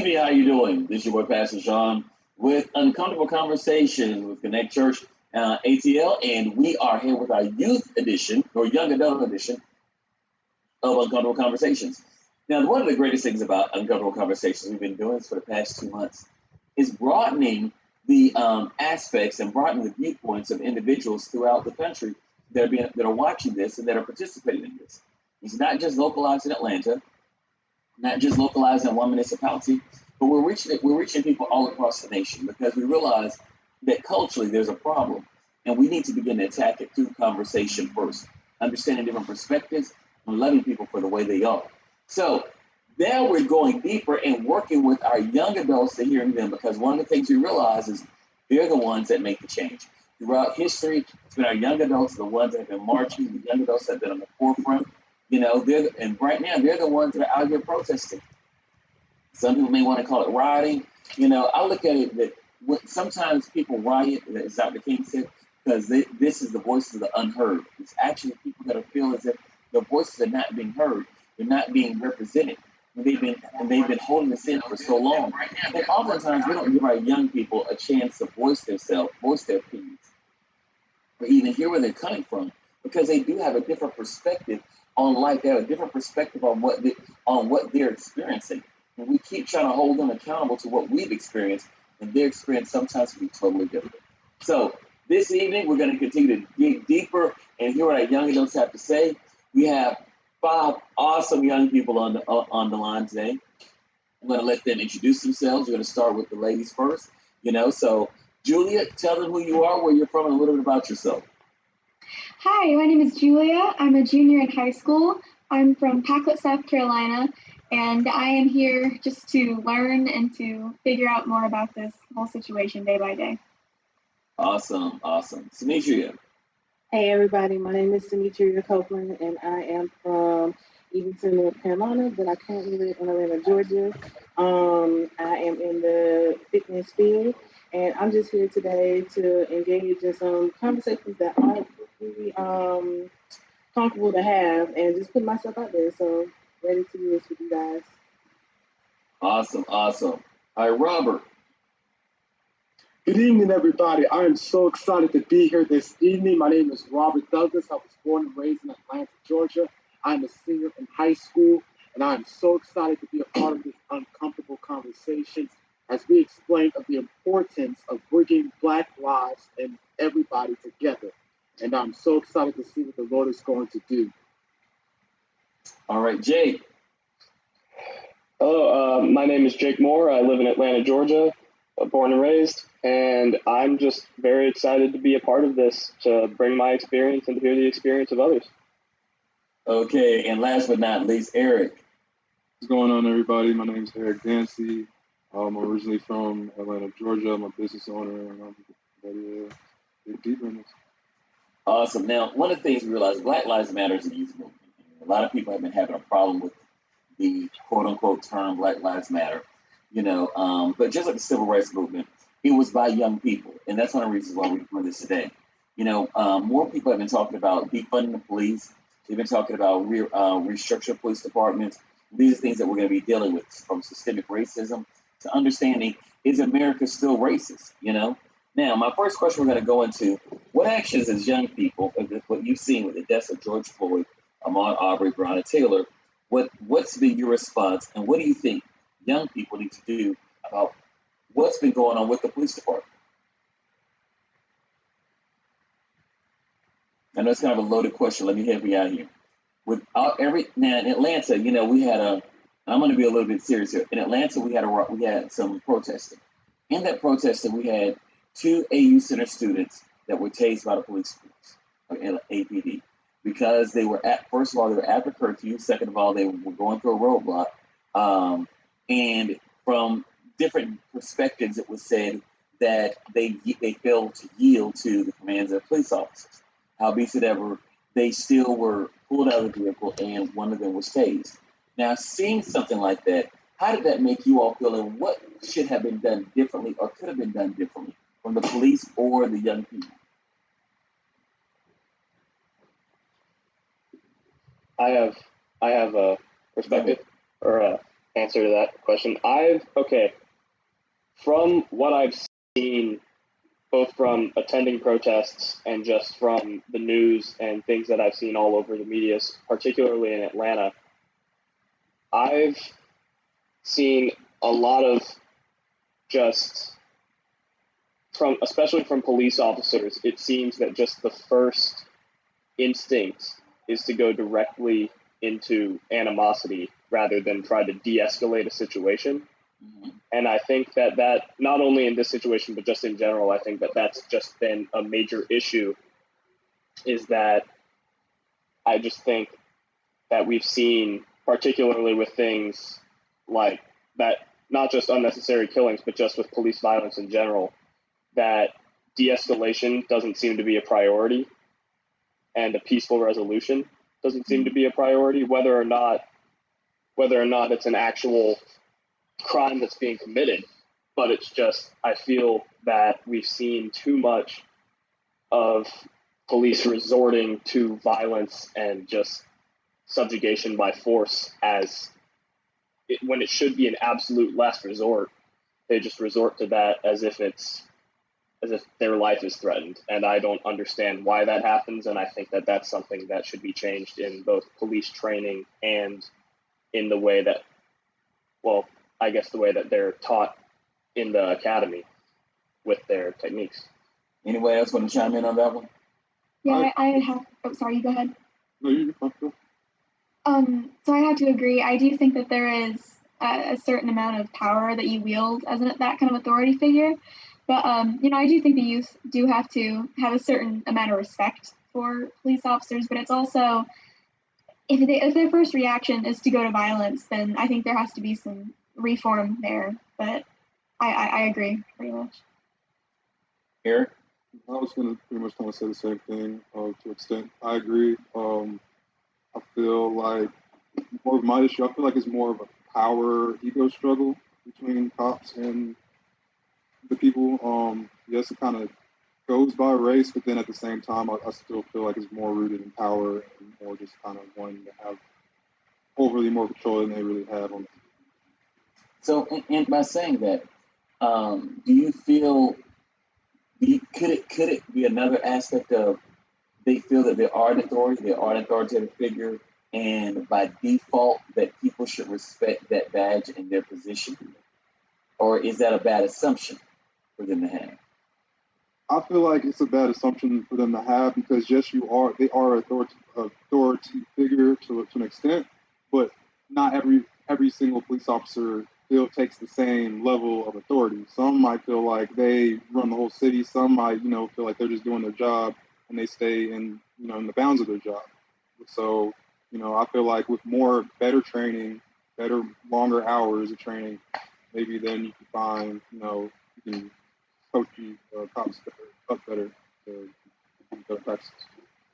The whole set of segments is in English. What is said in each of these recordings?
Hey, how you doing? This is your boy Pastor Sean with Uncomfortable Conversations with Connect Church ATL, and we are here with our youth edition or young adult edition of Uncomfortable Conversations. Now, one of the greatest things about Uncomfortable Conversations we've been doing this for the past 2 months is broadening the aspects and broadening the viewpoints of individuals throughout the country that are watching this and that are participating in this. It's not just localized in Atlanta, not just localized in one municipality, but we're reaching people all across the nation because we realize that culturally there's a problem, and we need to begin to attack it through conversation first, understanding different perspectives and loving people for the way they are. So now we're going deeper and working with our young adults to hearing them, because one of the things we realize is they're the ones that make the change. Throughout history, it's been our young adults, the ones that have been marching, the young adults that have been on the forefront. And right now they're the ones that are out here protesting. Some people may want to call it rioting. I look at it that sometimes people riot, as Dr. King said, because this is the voices of the unheard. It's actually people that are feeling as if their voices are not being heard. They're not being represented. And they've been holding this in for so long. And oftentimes we don't give our young people a chance to voice themselves, voice their opinions, or even hear where they're coming from, because they do have a different perspective on life. They have a different perspective on what they're experiencing. And we keep trying to hold them accountable to what we've experienced, and their experience sometimes can be totally different. So this evening, we're going to continue to dig deeper and hear what our young adults have to say. We have 5 awesome young people on the line today. I'm going to let them introduce themselves. We're going to start with the ladies first. So Julia, tell them who you are, where you're from, and a little bit about yourself. Hi, my name is Julia. I'm a junior in high school. I'm from Packlet, South Carolina, and I am here just to learn and to figure out more about this whole situation day by day. Awesome. Demetria. Hey everybody, my name is Demetria Copeland, and I am from Evanston, North Carolina, but I currently live in Atlanta, Georgia. I am in the fitness field, and I'm just here today to engage in some conversations that aren't really comfortable to have, and just put myself out there. So ready to do this with you guys. Awesome. All right, Robert. Good evening, everybody. I am so excited to be here this evening. My name is Robert Douglas. I was born and raised in Atlanta, Georgia. I'm a senior in high school, and I'm so excited to be a part of this uncomfortable conversation as we explain of the importance of bringing Black lives and everybody together. And I'm so excited to see what the Lord is going to do. All right, Jake. Hello, my name is Jake Moore. I live in Atlanta, Georgia, born and raised, and I'm just very excited to be a part of this, to bring my experience and to hear the experience of others. Okay, and last but not least, Eric. What's going on, everybody? My name is Eric Dancy. I'm originally from Atlanta, Georgia. I'm a business owner, and I'm ready to dig deeper in this. Awesome. Now, one of the things we realize, Black Lives Matter is a youth movement. A lot of people have been having a problem with the quote-unquote term Black Lives Matter, but just like the civil rights movement, it was by young people, and that's one of the reasons why we're doing this today. More people have been talking about defunding the police. They've been talking about restructuring police departments. These are things that we're going to be dealing with, from systemic racism to understanding, is America still racist? Now, my first question we're going to go into, what actions as young people, what you've seen with the deaths of George Floyd, Ahmaud Arbery, Breonna Taylor, what's been your response, and what do you think young people need to do about what's been going on with the police department? I know it's kind of a loaded question. Let me help you out here. Now in Atlanta, we had I'm going to be a little bit serious here. In Atlanta, we had some protesting. In that protesting, we had 2 AU Center students that were tased by the police force, or APD, because first of all, they were after curfew. Second of all, they were going through a roadblock. And from different perspectives, it was said that they failed to yield to the commands of police officers. Howbeit, they still were pulled out of the vehicle, and one of them was tased. Now, seeing something like that, how did that make you all feel, and what should have been done differently, or could have been done differently from the police or the young people? I have a perspective, or answer to that question. From what I've seen, both from attending protests and just from the news and things that I've seen all over the media, particularly in Atlanta, I've seen a lot of just especially from police officers, it seems that just the first instinct is to go directly into animosity rather than try to de-escalate a situation. Mm-hmm. And I think that not only in this situation, but just in general, I think that that's just been a major issue, is that I just think that we've seen, particularly with things like that, not just unnecessary killings, but just with police violence in general, that de-escalation doesn't seem to be a priority and a peaceful resolution doesn't seem to be a priority, whether or not it's an actual crime that's being committed. But it's just, I feel that we've seen too much of police resorting to violence and just subjugation by force when it should be an absolute last resort. They just resort to that as if their life is threatened. And I don't understand why that happens. And I think that that's something that should be changed in both police training and in the way that, the way that they're taught in the academy with their techniques. Anybody else want to chime in on that one? Yeah, I have, sorry, go ahead. No, you're fine. So I have to agree. I do think that there is a certain amount of power that you wield as that kind of authority figure. But, I do think the youth do have to have a certain amount of respect for police officers, but it's also, if their first reaction is to go to violence, then I think there has to be some reform there. But I agree pretty much. Eric? I was going to pretty much kind of say the same thing to an extent. I agree. I feel like more of my issue, I feel like it's more of a power ego struggle between cops and the people. Yes, it kind of goes by race, but then at the same time, I still feel like it's more rooted in power and more just kind of wanting to have overly more control than they really have on it. So, and by saying that, do you feel, could it be another aspect of they feel that they are an authority, they are an authoritative figure, and by default that people should respect that badge and their position? Or is that a bad assumption for them to have? I feel like it's a bad assumption for them to have because yes, they are authority figure to an extent, but not every single police officer takes the same level of authority. Some might feel like they run the whole city. Some might, feel like they're just doing their job and they stay in the bounds of their job. So, I feel like with better training, longer hours of training, maybe then you can find, you can coach the cops better to better practices.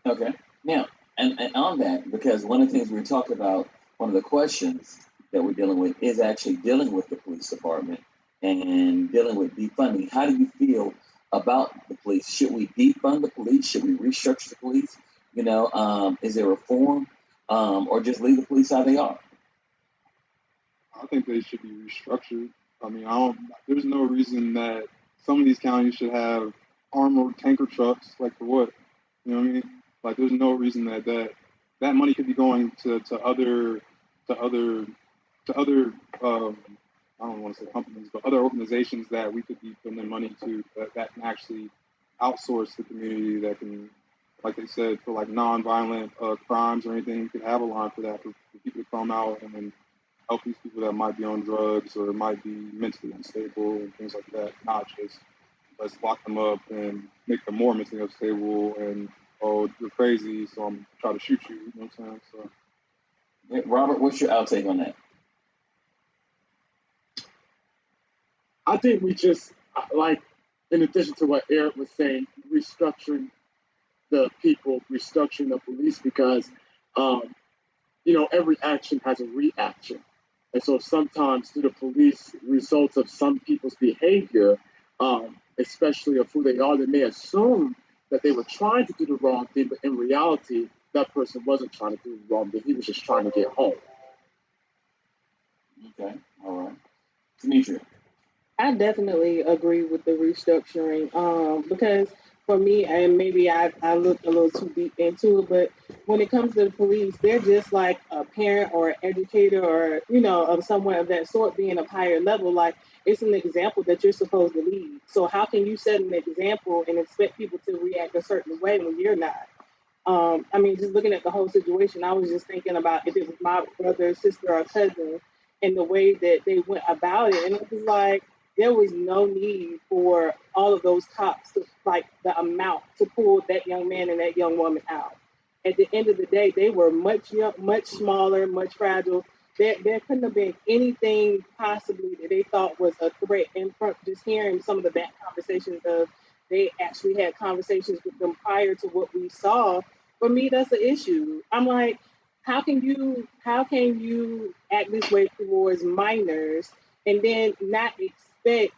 Okay. Now, and on that, because one of the things we talked about, one of the questions that we're dealing with is actually dealing with the police department and dealing with defunding. How do you feel about the police? Should we defund the police? Should we restructure the police? Is there reform or just leave the police how they are? I think they should be restructured. I mean, there's no reason that some of these counties should have armored tanker trucks, like for what? You know what I mean? Like, there's no reason that money could be going to other I don't want to say companies, but other organizations that we could be putting their money to that can actually outsource the community, that can, like they said, for like non-violent crimes or anything, we could have a line for that for people to come out and then help these people that might be on drugs or might be mentally unstable and things like that, not just let's lock them up and make them more mentally unstable and, oh, you're crazy, so I'm trying to shoot you, you know what I'm saying? So, yeah, Robert, what's your outtake on that? I think we just, like, in addition to what Eric was saying, restructuring the people, restructuring the police, because, every action has a reaction. And so sometimes to the police, results of some people's behavior, especially of who they are, they may assume that they were trying to do the wrong thing, but in reality, that person wasn't trying to do the wrong thing. He was just trying to get home. Okay, all right. Demetria. I definitely agree with the restructuring, because for me, and maybe I looked a little too deep into it, but when it comes to the police, they're just like a parent or educator or, of someone of that sort being of higher level. Like, it's an example that you're supposed to lead. So how can you set an example and expect people to react a certain way when you're not? I mean, just looking at the whole situation, I was just thinking about if it was my brother, sister, or cousin, and the way that they went about it, and it was like there was no need for all of those cops to like the amount to pull that young man and that young woman out. At the end of the day, they were much young, much smaller, much fragile. There couldn't have been anything possibly that they thought was a threat. And from just hearing some of the back conversations of they actually had conversations with them prior to what we saw, for me that's an issue. I'm like, how can you act this way towards minors and then not expect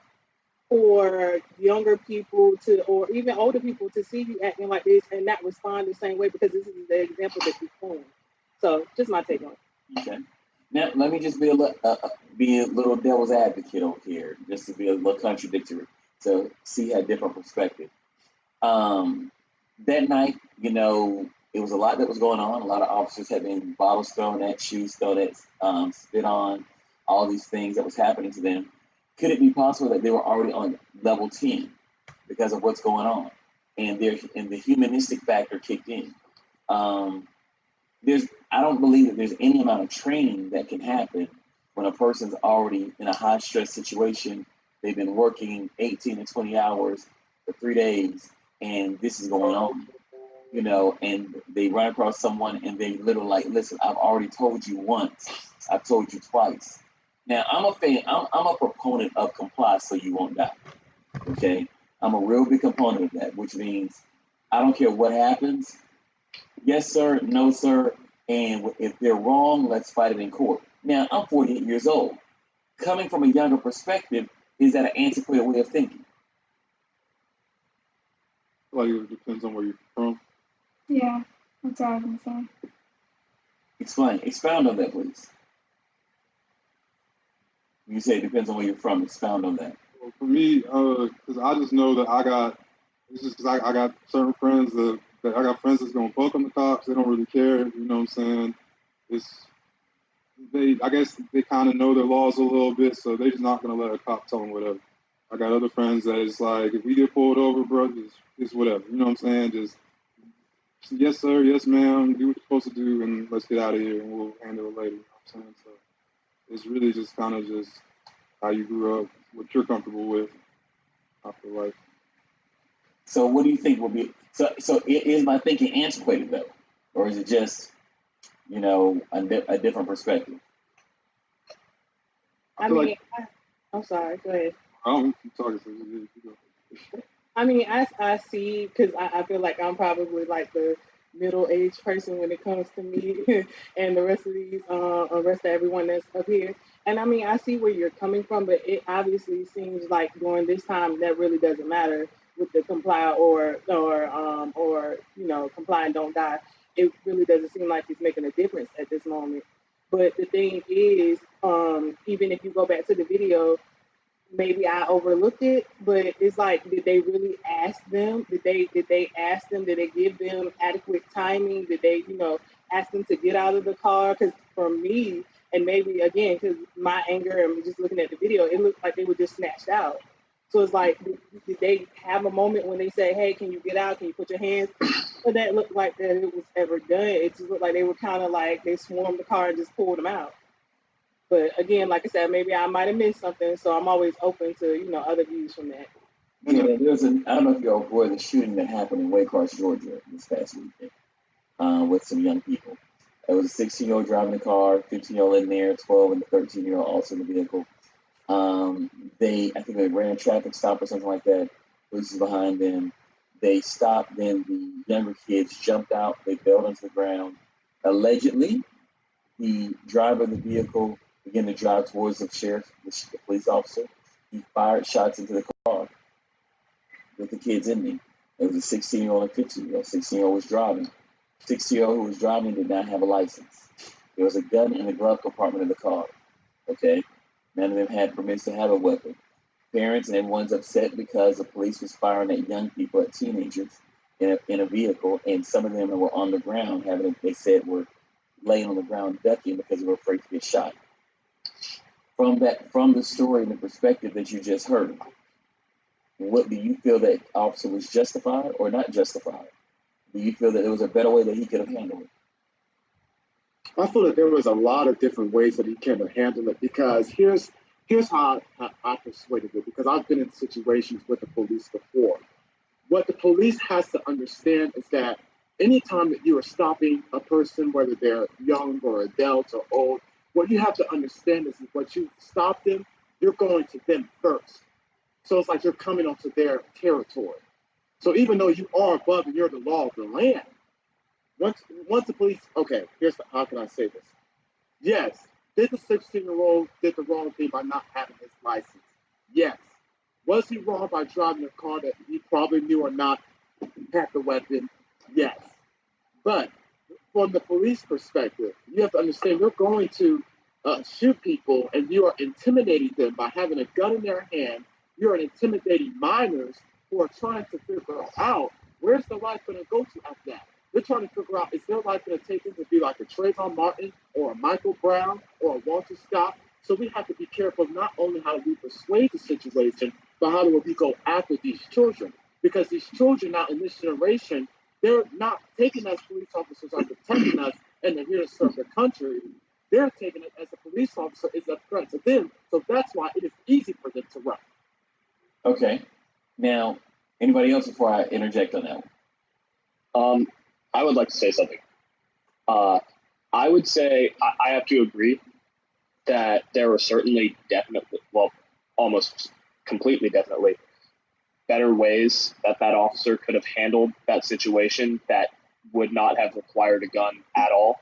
for younger people to or even older people to see you acting like this and not respond the same way because this is the example that you're showing. So just my take on it. Okay. Now let me just be a little devil's advocate over here, just to be a little contradictory, to see a different perspective. Um, that night, it was a lot that was going on. A lot of officers had been bottles thrown at, shoes thrown at, spit on, all these things that was happening to them. Could it be possible that they were already on level 10 because of what's going on, and the humanistic factor kicked in? Um, I don't believe that there's any amount of training that can happen when a person's already in a high stress situation. They've been working 18 to 20 hours for 3 days, and this is going on, and they run across someone and they literally like, listen, I've already told you once, I've told you twice. Now I'm a fan, I'm a proponent of comply so you won't die. Okay. I'm a real big component of that, which means I don't care what happens. Yes, sir. No, sir. And if they're wrong, let's fight it in court. Now, I'm 48 years old. Coming from a younger perspective, is that an antiquated way of thinking? Like it depends on where you're from. Yeah, that's what I was gonna say. Expound on that, please. You say it depends on where you're from. Expound on that. Well, for me, because I just know that it's just because I got certain friends that I got friends that's gonna buck on the cops. They don't really care. You know what I'm saying? I guess they kind of know their laws a little bit, so they're just not gonna let a cop tell them whatever. I got other friends that is like, if we get pulled over, bro, just whatever. You know what I'm saying? Just yes, sir, yes, ma'am, do what you're supposed to do, and let's get out of here, and we'll handle it later. You know what I'm saying? So it's really just kind of just how you grew up, what you're comfortable with. I feel like. So what do you think will be, is my thinking antiquated though? Or is it just, a different perspective? I'm sorry, go ahead. I don't keep talking. So I mean, I see, because I feel like I'm probably like the middle-aged person when it comes to me and the rest of rest of everyone that's up here. And I mean, I see where you're coming from, but it obviously seems like during this time that really doesn't matter with the comply or comply and don't die. It really doesn't seem like it's making a difference at this moment. But the thing is, even if you go back to the video, maybe I overlooked it, but it's like, did they really ask them? Did they ask them? Did they give them adequate timing? Did they, ask them to get out of the car? Because for me, and maybe again, because my anger and just looking at the video, it looked like they were just snatched out. So it's like, did they have a moment when they say, "Hey, can you get out? Can you put your hands?" But that looked like that it was ever done. It just looked like they were kind of like they swarmed the car and just pulled them out. But again, like I said, maybe I might have missed something, so I'm always open to other views from that. Yeah, I don't know if you're aware of the shooting that happened in Waycross, Georgia this past weekend with some young people. It was a 16-year-old driving the car, 15-year-old in there, 12 and the 13-year-old also in the vehicle. I think they ran a traffic stop or something like that. Police is behind them. They stopped, then the younger kids jumped out, they bailed onto the ground. Allegedly, the driver of the vehicle began to drive towards the police officer. He fired shots into the car with the kids in there. It was a 16-year-old and 15-year-old. 16-year-old was driving. 16-year-old who was driving did not have a license. There was a gun in the glove compartment of the car. Okay, none of them had permits to have a weapon. Parents and everyone's upset because the police was firing at young people, at teenagers in a vehicle, and some of them were on the ground having, they said, were laying on the ground ducking because they were afraid to get shot. From the story and the perspective that you just heard, what do you feel that officer was justified or not justified? Do you feel that there was a better way that he could have handled it? I feel that there was a lot of different ways that he can handle it because here's how I persuaded it, because I've been in situations with the police before. What the police has to understand is that anytime that you are stopping a person, whether they're young or adult or old, what you have to understand is what you stop them, you're going to them first. So it's like you're coming onto their territory. So even though you are above and you're the law of the land, once the police, okay, how can I say this? Yes, did the 16-year-old did the wrong thing by not having his license? Yes. Was he wrong by driving a car that he probably knew or not had the weapon? Yes. But from the police perspective, you have to understand you're going to shoot people and you are intimidating them by having a gun in their hand. You're intimidating minors who are trying to figure out where's the life going to go to after that. They're trying to figure out, is their life going to take them to be like a Trayvon Martin or a Michael Brown or a Walter Scott? So we have to be careful not only how do we persuade the situation, but how do we go after these children? Because these children now in this generation, they're not taking us police officers are protecting us and they're here to serve the country. They're taking it as a police officer is a threat to them. So that's why it is easy for them to run. Okay. Now, anybody else before I interject on that one? I would like to say something. I would say I have to agree that there were certainly definitely, well, almost completely definitely, better ways that officer could have handled that situation that would not have required a gun at all.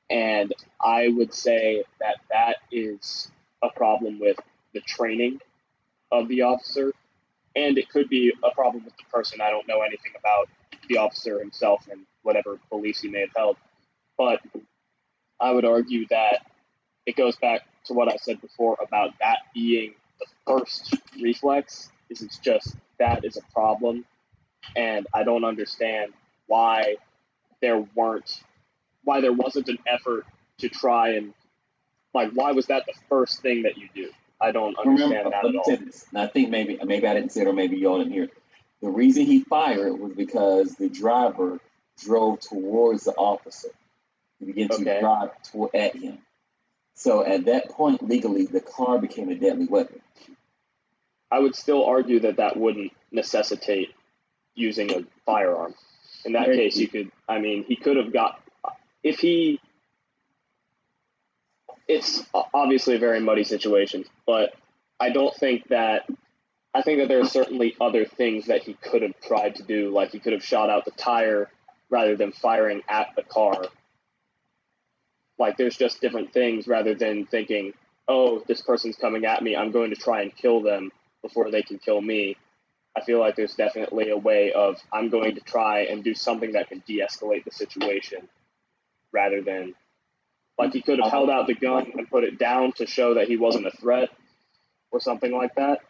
And I would say that is a problem with the training of the officer, and it could be a problem with the person. I don't know anything about the officer himself and whatever beliefs he may have held. But I would argue that it goes back to what I said before about that being the first reflex. It's just that is a problem. And I don't understand why there wasn't an effort to try and, like, why was that the first thing that you do? I don't understand that at all. This. And I think maybe I didn't say it, or maybe y'all didn't hear it. The reason he fired was because the driver drove towards the officer. He began to drive at him. So at that point, legally, the car became a deadly weapon. I would still argue that wouldn't necessitate using a firearm. In that case, he could have got, it's obviously a very muddy situation, but I think that there are certainly other things that he could have tried to do, like he could have shot out the tire rather than firing at the car. Like, there's just different things rather than thinking, oh, this person's coming at me, I'm going to try and kill them before they can kill me. I feel like there's definitely a way of, I'm going to try and do something that can de-escalate the situation rather than, like, he could have held out the gun and put it down to show that he wasn't a threat or something like that.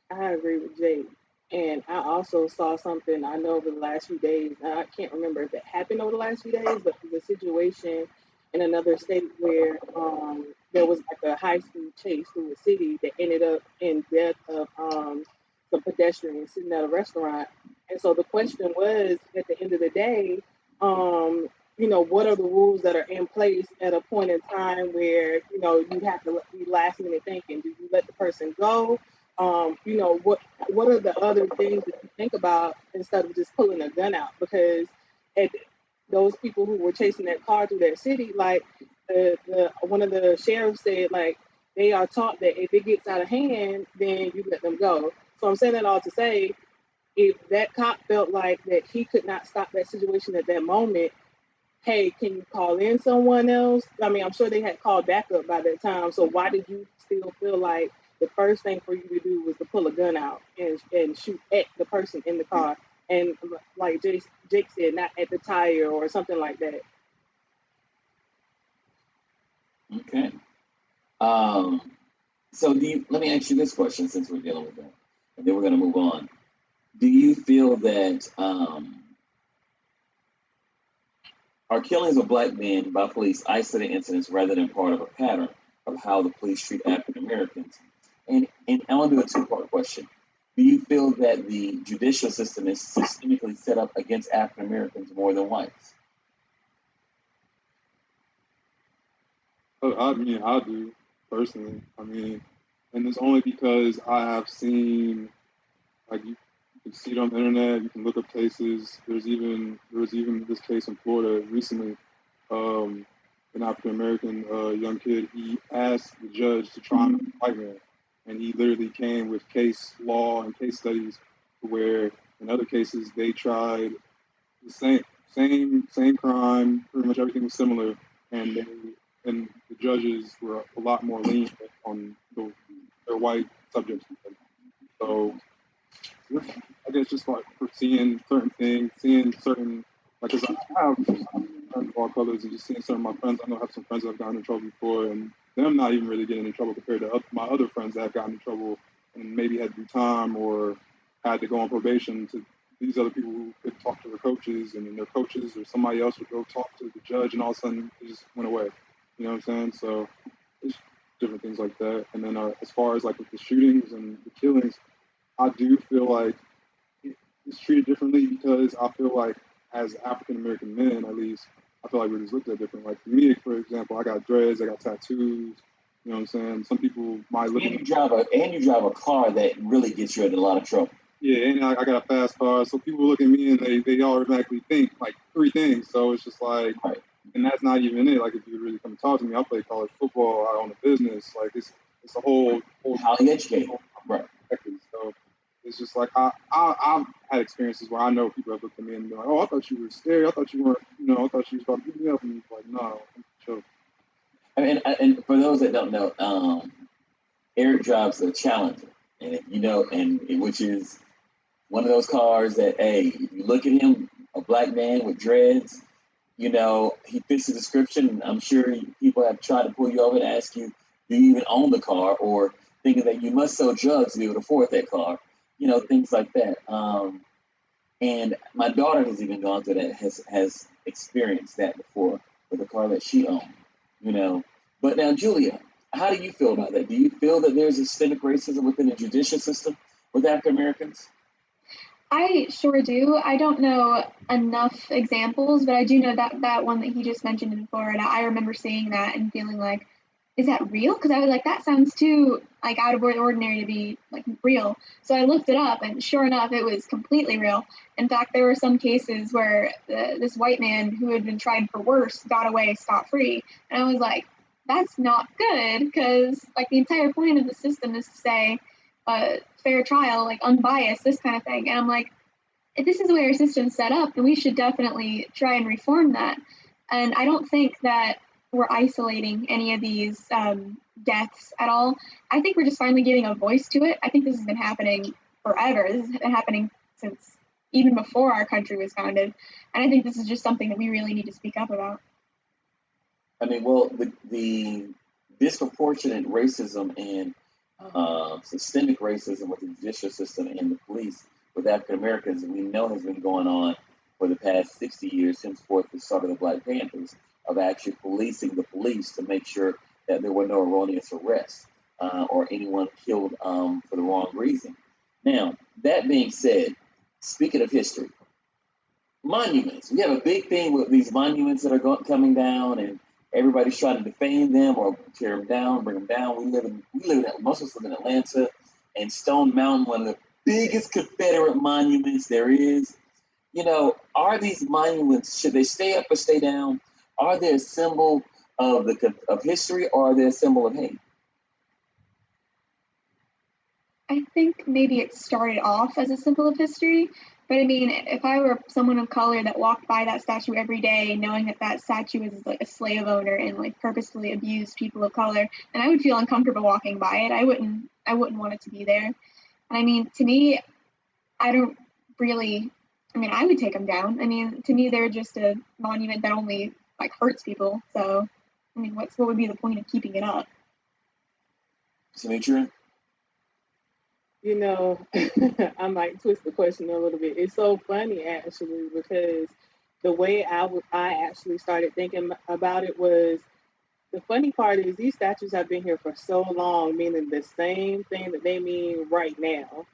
I agree with Jake. And I also saw something I know over the last few days. I can't remember if it happened over the last few days, but there's a situation in another state where there was like a high-speed chase through the city that ended up in death of some pedestrians sitting at a restaurant. And so the question was, at the end of the day, what are the rules that are in place at a point in time where, you have to be last minute thinking? Do you let the person go? What are the other things that you think about instead of just pulling a gun out? Because those people who were chasing that car through that city, like one of the sheriffs said, like, they are taught that if it gets out of hand, then you let them go. So I'm saying that all to say, if that cop felt like that he could not stop that situation at that moment, hey, can you call in someone else? I mean, I'm sure they had called backup by that time. So why did you still feel like the first thing for you to do was to pull a gun out and shoot at the person in the car? And like Jake said, not at the tire or something like that. Okay. Um, so let me ask you this question since we're dealing with that, and then we're going to move on. Do you feel that are killings of black men by police isolated incidents rather than part of a pattern of how the police treat African Americans? And I want to do a two-part question. Do you feel that the judicial system is systemically set up against African Americans more than whites? I mean, I do personally. I mean, and it's only because I have seen, like, you can see it on the internet. You can look up cases. There was even this case in Florida recently. An African American young kid. He asked the judge to try him as a white man, and he literally came with case law and case studies, where in other cases they tried the same crime. Pretty much everything was similar, and the judges were a lot more lenient on their white subjects. So I guess just like for seeing certain things, seeing certain, like, cause I have friends of all colors, and just seeing some of my friends. I know I have some friends that have gotten in trouble before, and them not even really getting in trouble compared to my other friends that have gotten in trouble and maybe had to do time or had to go on probation. To these other people who could talk to their coaches, and then their coaches or somebody else would go talk to the judge, and all of a sudden it just went away. You know what I'm saying? So it's different things like that. And then as far as like with the shootings and the killings, I do feel like it's treated differently because I feel like as African American men, at least, I feel like we're just looked at different. Like for me, for example, I got dreads, I got tattoos. You know what I'm saying? Some people might look. And you drive a car that really gets you in a lot of trouble. Yeah, and I got a fast car, so people look at me and they automatically think like three things. So it's just like, right. And that's not even it. Like if you really come and talk to me, I play college football, I own a business. Like it's a whole highly educated, right? So it's just like I've had experiences where I know people have looked at me and been like, "Oh, I thought you were scary. I thought you weren't. I thought you was about to beat me up." And he's like, "No, I'm chill." And for those that don't know, Eric drives a Challenger, and which is one of those cars that, hey, if you look at him, a black man with dreads, he fits the description. I'm sure people have tried to pull you over and ask you, do you even own the car, or thinking that you must sell drugs to be able to afford that car, things like that. And my daughter has even gone through that, has experienced that before with a car that she owned, But now, Julia, how do you feel about that? Do you feel that there's systemic racism within the judicial system with African Americans? I sure do. I don't know enough examples, but I do know that one that he just mentioned in Florida. I remember seeing that and feeling like, is that real? Because I was like, that sounds too like out of the ordinary to be like real. So I looked it up, and sure enough, it was completely real. In fact, there were some cases where this white man who had been tried for worse got away scot-free, and I was like, that's not good, because like the entire point of the system is to say fair trial, like unbiased, this kind of thing. And I'm like, if this is the way our system's set up, then we should definitely try and reform that. And I don't think that we're isolating any of these deaths at all. I think we're just finally giving a voice to it. I think this has been happening forever. This has been happening since even before our country was founded. And I think this is just something that we really need to speak up about. I mean, well, the disproportionate racism and systemic racism with the judicial system and the police with African Americans, we know has been going on for the past 60 years, henceforth the start of the Black Panthers, of actually policing the police to make sure that there were no erroneous arrests or anyone killed for the wrong reason. Now, that being said, speaking of history, monuments. We have a big thing with these monuments that are coming down, and everybody's trying to defame them or tear them down, bring them down. Most of us live in Atlanta, and Stone Mountain, one of the biggest Confederate monuments there is. Are these monuments, should they stay up or stay down? Are they a symbol of history, or are they a symbol of hate? I think maybe it started off as a symbol of history, but I mean, if I were someone of color that walked by that statue every day, knowing that that statue was like a slave owner and like purposefully abused people of color, then I would feel uncomfortable walking by it. I wouldn't want it to be there. And I mean, to me, I don't really. I mean, I would take them down. I mean, to me, they're just a monument that only like hurts people. So, I I mean, what would be the point of keeping it up? Demetria? You know, I might twist the question a little bit. It's so funny actually because the way I actually started thinking about it was the funny part is these statues have been here for so long, meaning the same thing that they mean right now.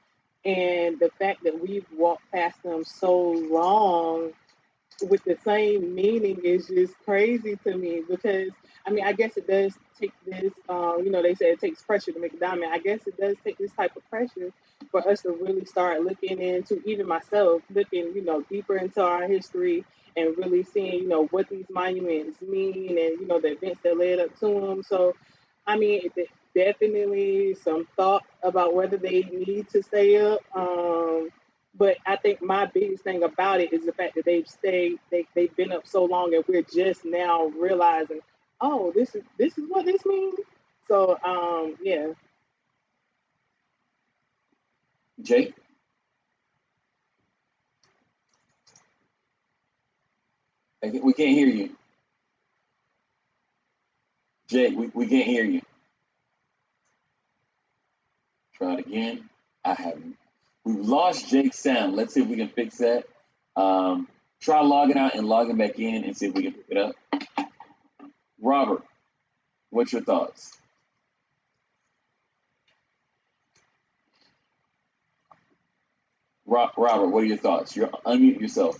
And the fact that we've walked past them so long with the same meaning is just crazy to me because I mean I guess it does take this you know they say it takes pressure to make a diamond. I guess it does take this type of pressure for us to really start looking into, even myself, looking, you know, deeper into our history and really seeing, you know, what these monuments mean and, you know, the events that led up to them. So I mean definitely some thought about whether they need to stay up. But I think my biggest thing about it is the fact that they've been up so long, and we're just now realizing, oh, this is what this means. So, yeah. Jake? We can't hear you. Jake, we can't hear you. Try it again. I haven't. We've lost Jake's sound. Let's see if we can fix that. Try logging out and logging back in and see if we can pick it up. Robert, what's your thoughts? Robert, what are your thoughts? You're unmute yourself.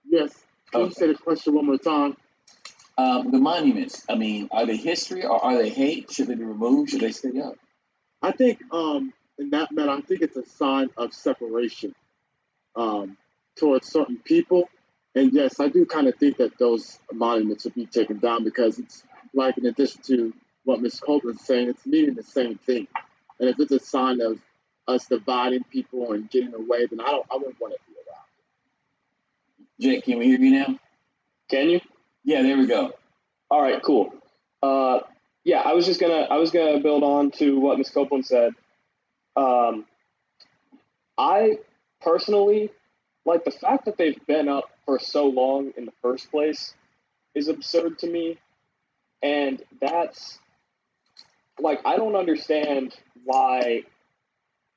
Yes. Can you say the question one more time? The monuments, I mean, are they history or are they hate? Should they be removed? Should they stay up? I think in that matter, I think it's a sign of separation towards certain people. And yes, I do kind of think that those monuments should be taken down because it's like, in addition to what Ms. Copeland's saying, it's meaning the same thing. And if it's a sign of us dividing people and getting away, then I wouldn't want to be around. Jake, can we hear you now? Can you? Yeah, there we go. All right, cool. Yeah, I was gonna build on to what Ms. Copeland said. I personally like the fact that they've been up for so long in the first place is absurd to me, and that's like I don't understand why.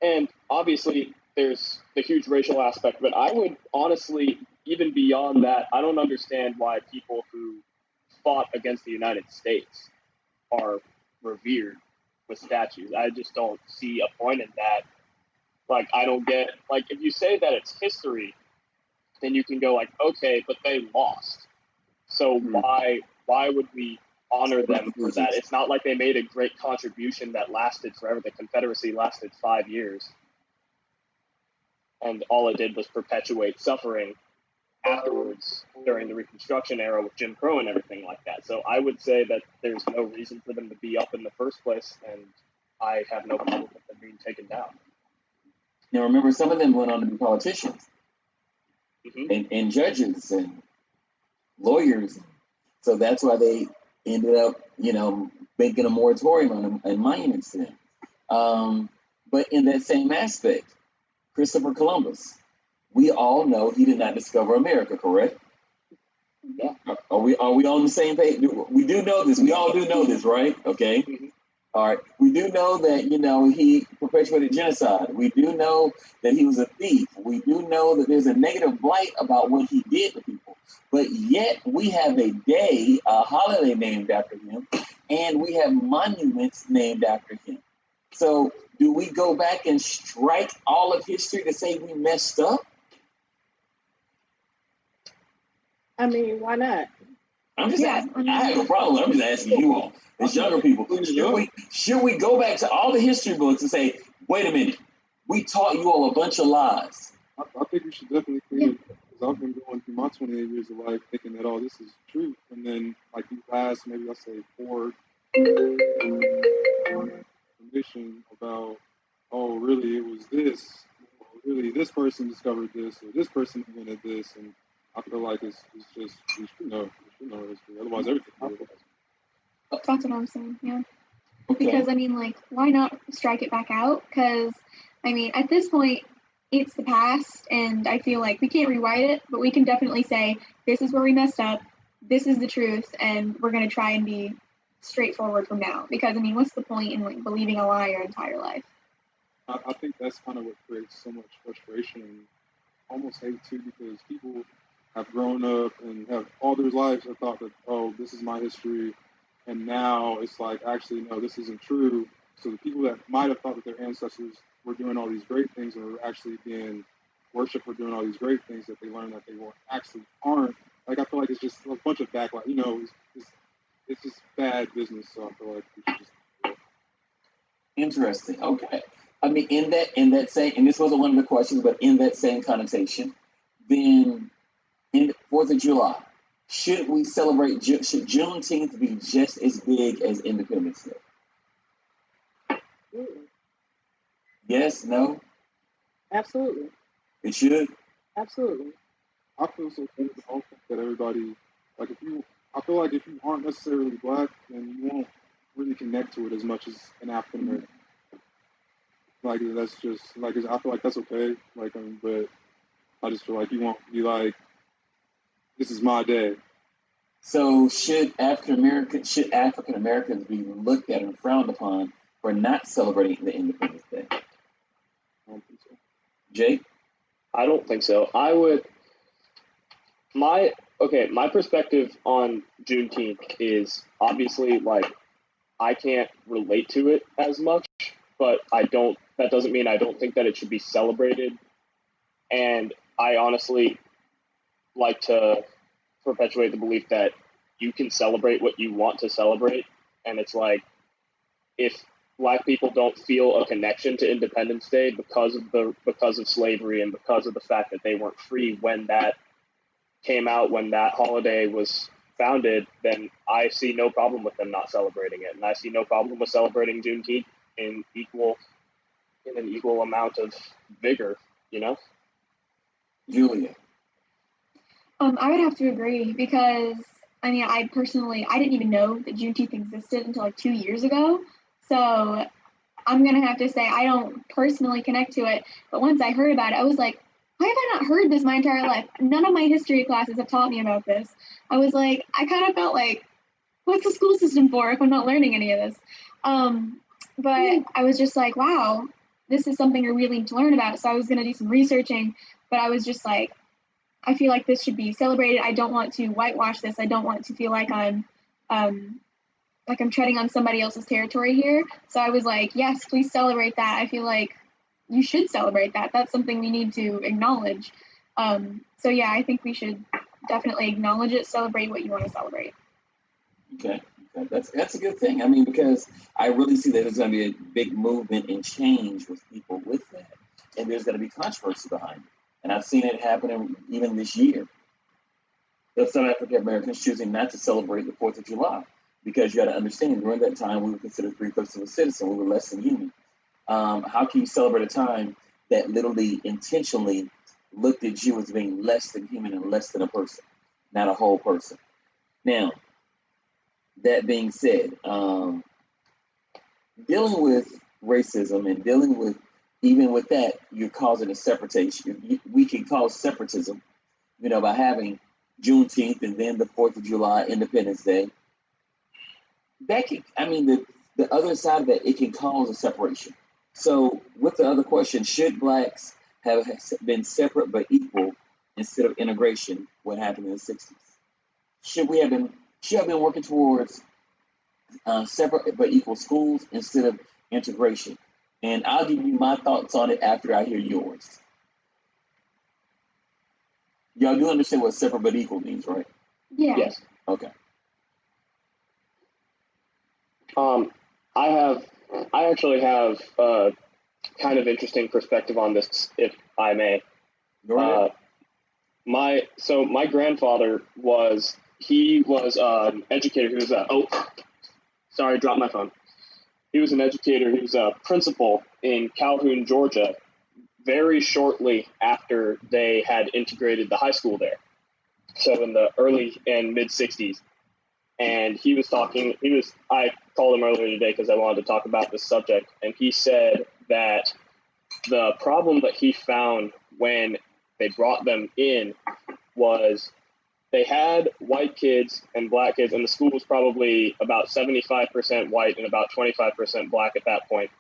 And obviously, there's the huge racial aspect, but I would honestly, even beyond that, I don't understand why people who fought against the United States are revered with statues. I just don't see a point in that. Like, I don't get, like, if you say that it's history, then you can go like, okay, but they lost. So why would we honor them for that? It's not like they made a great contribution that lasted forever. The Confederacy lasted 5 years. And all it did was perpetuate suffering afterwards during the Reconstruction era with Jim Crow and everything like that. So I would say that there's no reason for them to be up in the first place, and I have no problem with them being taken down. Now remember, some of them went on to be politicians and judges and lawyers. So that's why they ended up, you know, making a moratorium on them and monuments to them. But in that same aspect, Christopher Columbus, we all know he did not discover America, correct? Yeah. Are we on the same page? We do know this. We all do know this, right? Okay. All right. We do know that, you know, he perpetuated genocide. We do know that he was a thief. We do know that there's a negative blight about what he did to people. But yet we have a day, a holiday named after him, and we have monuments named after him. So do we go back and strike all of history to say we messed up? I mean, why not? I'm just asking. I have no problem. I'm just asking you all, as younger people. Should we go back to all the history books and say, wait a minute, we taught you all a bunch of lies? I think you should definitely clean it, because I've been going through my 28 years of life thinking that, oh, this is truth. And then, like, these last, maybe I'll say 4 information about, oh, really, it was this. Really, this person discovered this, or this person invented this. And I feel like it's just, we should know history. Otherwise, everything is. That's what I'm saying, yeah. Okay. Because, I mean, like, why not strike it back out? Because, I mean, at this point, it's the past, and I feel like we can't rewrite it, but we can definitely say, this is where we messed up. this is the truth, and we're going to try and be straightforward from now. Because, I mean, what's the point in like believing a lie your entire life? I think that's kind of what creates so much frustration and almost hate too, because people have grown up and have all their lives have thought that, oh, this is my history, and now it's like, actually, no, this isn't true. So the people that might have thought that their ancestors were doing all these great things and were actually being worshipped for doing all these great things, that they learned that they were actually aren't. Like, I feel like it's just a bunch of backlash. You know, it's just bad business. So I feel like we should just. Interesting. Okay. I mean, in that same, and this wasn't one of the questions, but in that same connotation, then in the 4th of July, should we celebrate? Should Juneteenth be just as big as Independence Day? Yes. No. Absolutely. It should. Absolutely. I feel so too. I don't think that everybody, like, I feel like if you aren't necessarily black, then you won't really connect to it as much as an African American. Like, that's just, like, I feel like that's okay. Like, but I just feel like you won't be like, this is my day. So should African Americans be looked at and frowned upon for not celebrating the Independence Day? I don't think so. Jake? I don't think so. I would. My perspective on Juneteenth is obviously like I can't relate to it as much, but that doesn't mean I don't think that it should be celebrated. And I honestly like to perpetuate the belief that you can celebrate what you want to celebrate. And it's like, if Black people don't feel a connection to Independence Day because of slavery and because of the fact that they weren't free when that came out, when that holiday was founded, then I see no problem with them not celebrating it, and I see no problem with celebrating Juneteenth in an equal amount of vigor. You know, Julia? I would have to agree because I mean, I didn't even know that Juneteenth existed until like 2 years ago. So I'm gonna have to say I don't personally connect to it. But once I heard about it, I was like, why have I not heard this my entire life? None of my history classes have taught me about this. I was like, I kind of felt like, what's the school system for if I'm not learning any of this? But I was just like, wow, this is something I really need to learn about. So I was gonna do some researching, but I was just like, I feel like this should be celebrated. I don't want to whitewash this. I don't want to feel like I'm treading on somebody else's territory here. So I was like, yes, please celebrate that. I feel like you should celebrate that. That's something we need to acknowledge. So yeah, I think we should definitely acknowledge it, celebrate what you want to celebrate. Okay. That's a good thing. I mean, because I really see that there's going to be a big movement and change with people with that, and there's going to be controversy behind it. And I've seen it happening even this year. There's some African Americans choosing not to celebrate the 4th of July because you got to understand during that time we were considered 3/5 of a citizen. We were less than human. How can you celebrate a time that literally intentionally looked at you as being less than human and less than a person, not a whole person? Now, that being said, dealing with racism and dealing with even with that, you're causing a separation. We can cause separatism, by having Juneteenth and then the 4th of July, Independence Day. That can, the other side of that, it can cause a separation. So with the other question, should Blacks have been separate but equal instead of integration, what happened in the 60s? Should have been working towards separate but equal schools instead of integration? And I'll give you my thoughts on it after I hear yours. Y'all do understand what separate but equal means, right? Yeah. Yes. Okay. I actually have a kind of interesting perspective on this, if I may. Go ahead. My grandfather was an educator. He was sorry, dropped my phone. He was an educator. He was a principal in Calhoun, Georgia, very shortly after they had integrated the high school there. So in the early and mid 60s. And I called him earlier today because I wanted to talk about this subject. And he said that the problem that he found when they brought them in was they had white kids and black kids, and the school was probably about 75% white and about 25% black at that point,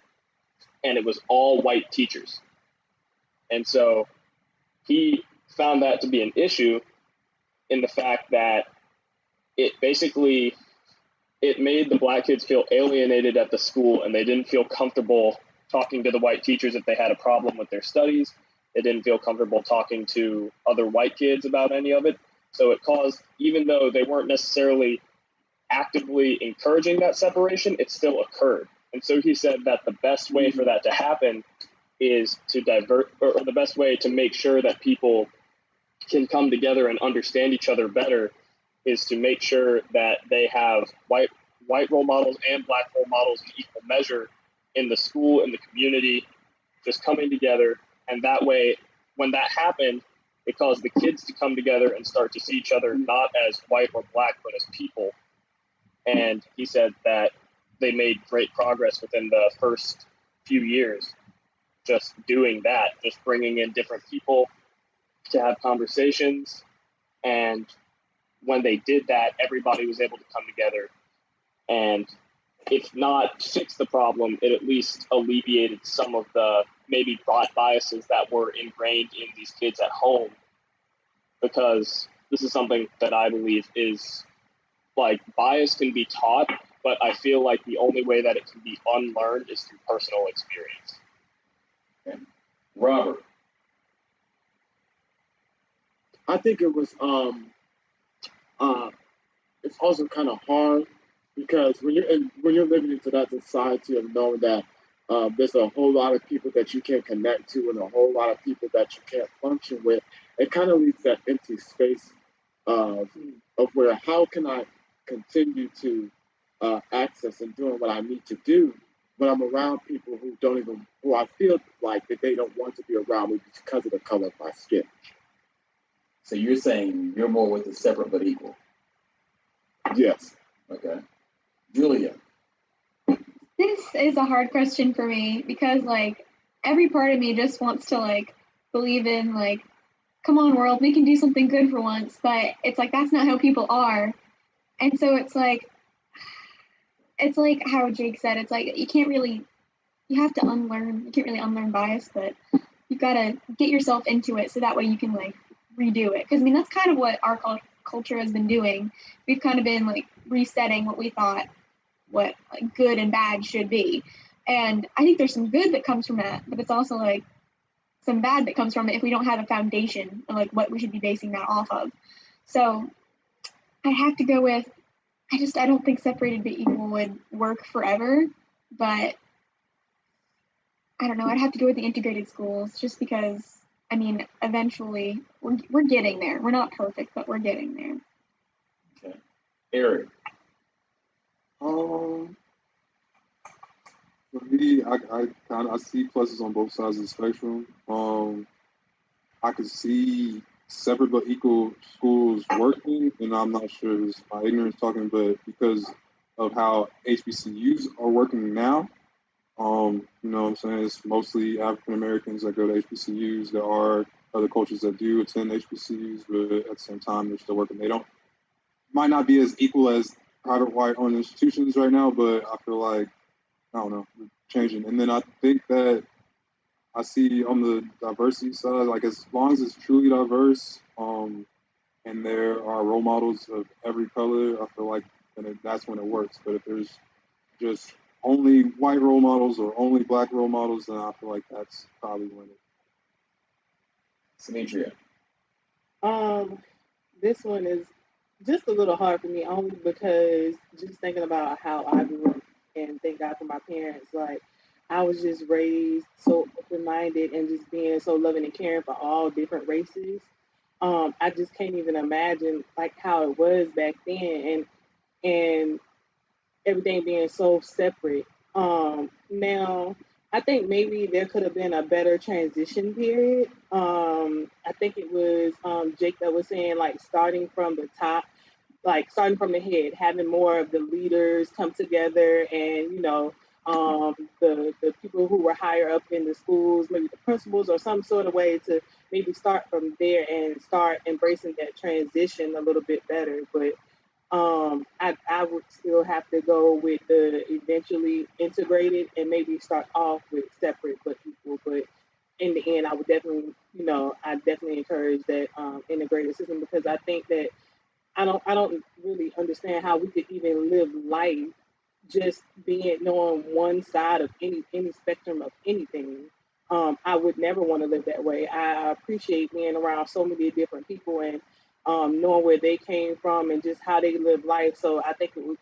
and it was all white teachers. And so he found that to be an issue in the fact that it made the black kids feel alienated at the school, and they didn't feel comfortable talking to the white teachers if they had a problem with their studies. They didn't feel comfortable talking to other white kids about any of it. So it caused, even though they weren't necessarily actively encouraging that separation, it still occurred. And so he said that the best way for that to happen is to or the best way to make sure that people can come together and understand each other better is to make sure that they have white role models and black role models in equal measure in the school, in the community, just coming together. And that way, when that happened, it caused the kids to come together and start to see each other not as white or black, but as people. And he said that they made great progress within the first few years just doing that, just bringing in different people to have conversations. And when they did that, everybody was able to come together and, if not fix the problem, it at least alleviated some of the maybe biases that were ingrained in these kids at home. Because this is something that I believe is, like, bias can be taught, but I feel like the only way that it can be unlearned is through personal experience. Okay. Robert. I think it was it's also kind of hard because when you're living into that society of knowing that there's a whole lot of people that you can't connect to and a whole lot of people that you can't function with, it kind of leaves that empty space of where how can I continue to access and doing what I need to do when I'm around people who I feel like that they don't want to be around me because of the color of my skin. So you're saying you're more with the separate but equal? Yes. Okay. Julia. This is a hard question for me because, like, every part of me just wants to, like, believe in, like, come on, world, we can do something good for once. But it's like, that's not how people are. And so it's like how Jake said, it's like, you can't really unlearn bias, but you've got to get yourself into it so that way you can, like, redo it. Because, I mean, that's kind of what our culture has been doing. We've kind of been, like, resetting what we thought what, like, good and bad should be. And I think there's some good that comes from that, but it's also, like, some bad that comes from it if we don't have a foundation of, like, what we should be basing that off of. So I have to go with, I don't think separated but equal would work forever, but I don't know, I'd have to go with the integrated schools just because, I mean, eventually we're getting there. We're not perfect, but we're getting there. Okay. Eric. For me, I see pluses on both sides of the spectrum. I could see separate but equal schools working, and I'm not sure it's my ignorance talking, but because of how HBCUs are working now, you know what I'm saying? It's mostly African Americans that go to HBCUs. There are other cultures that do attend HBCUs, but at the same time, they're still working. They might not be as equal as private white-owned institutions right now, but I feel like, I don't know, changing. And then I think that I see on the diversity side, like as long as it's truly diverse, and there are role models of every color, I feel like that's when it works. But if there's just only white role models or only black role models, then I feel like that's probably when it. Demetria. This one is just a little hard for me, only because just thinking about how I grew up, and thank God for my parents, like, I was just raised so open-minded and just being so loving and caring for all different races. I just can't even imagine, like, how it was back then and everything being so separate. Now, I think maybe there could have been a better transition period. I think it was Jake that was saying, like, starting from the top, like starting from the head, having more of the leaders come together and, you know, the people who were higher up in the schools, maybe the principals, or some sort of way to maybe start from there and start embracing that transition a little bit better. But I would still have to go with the eventually integrated and maybe start off with separate but equal. But in the end, I would definitely, I definitely encourage that integrated system, because I think that I don't really understand how we could even live life just being knowing one side of any spectrum of anything. I would never want to live that way. I appreciate being around so many different people and knowing where they came from and just how they live life. So I think it would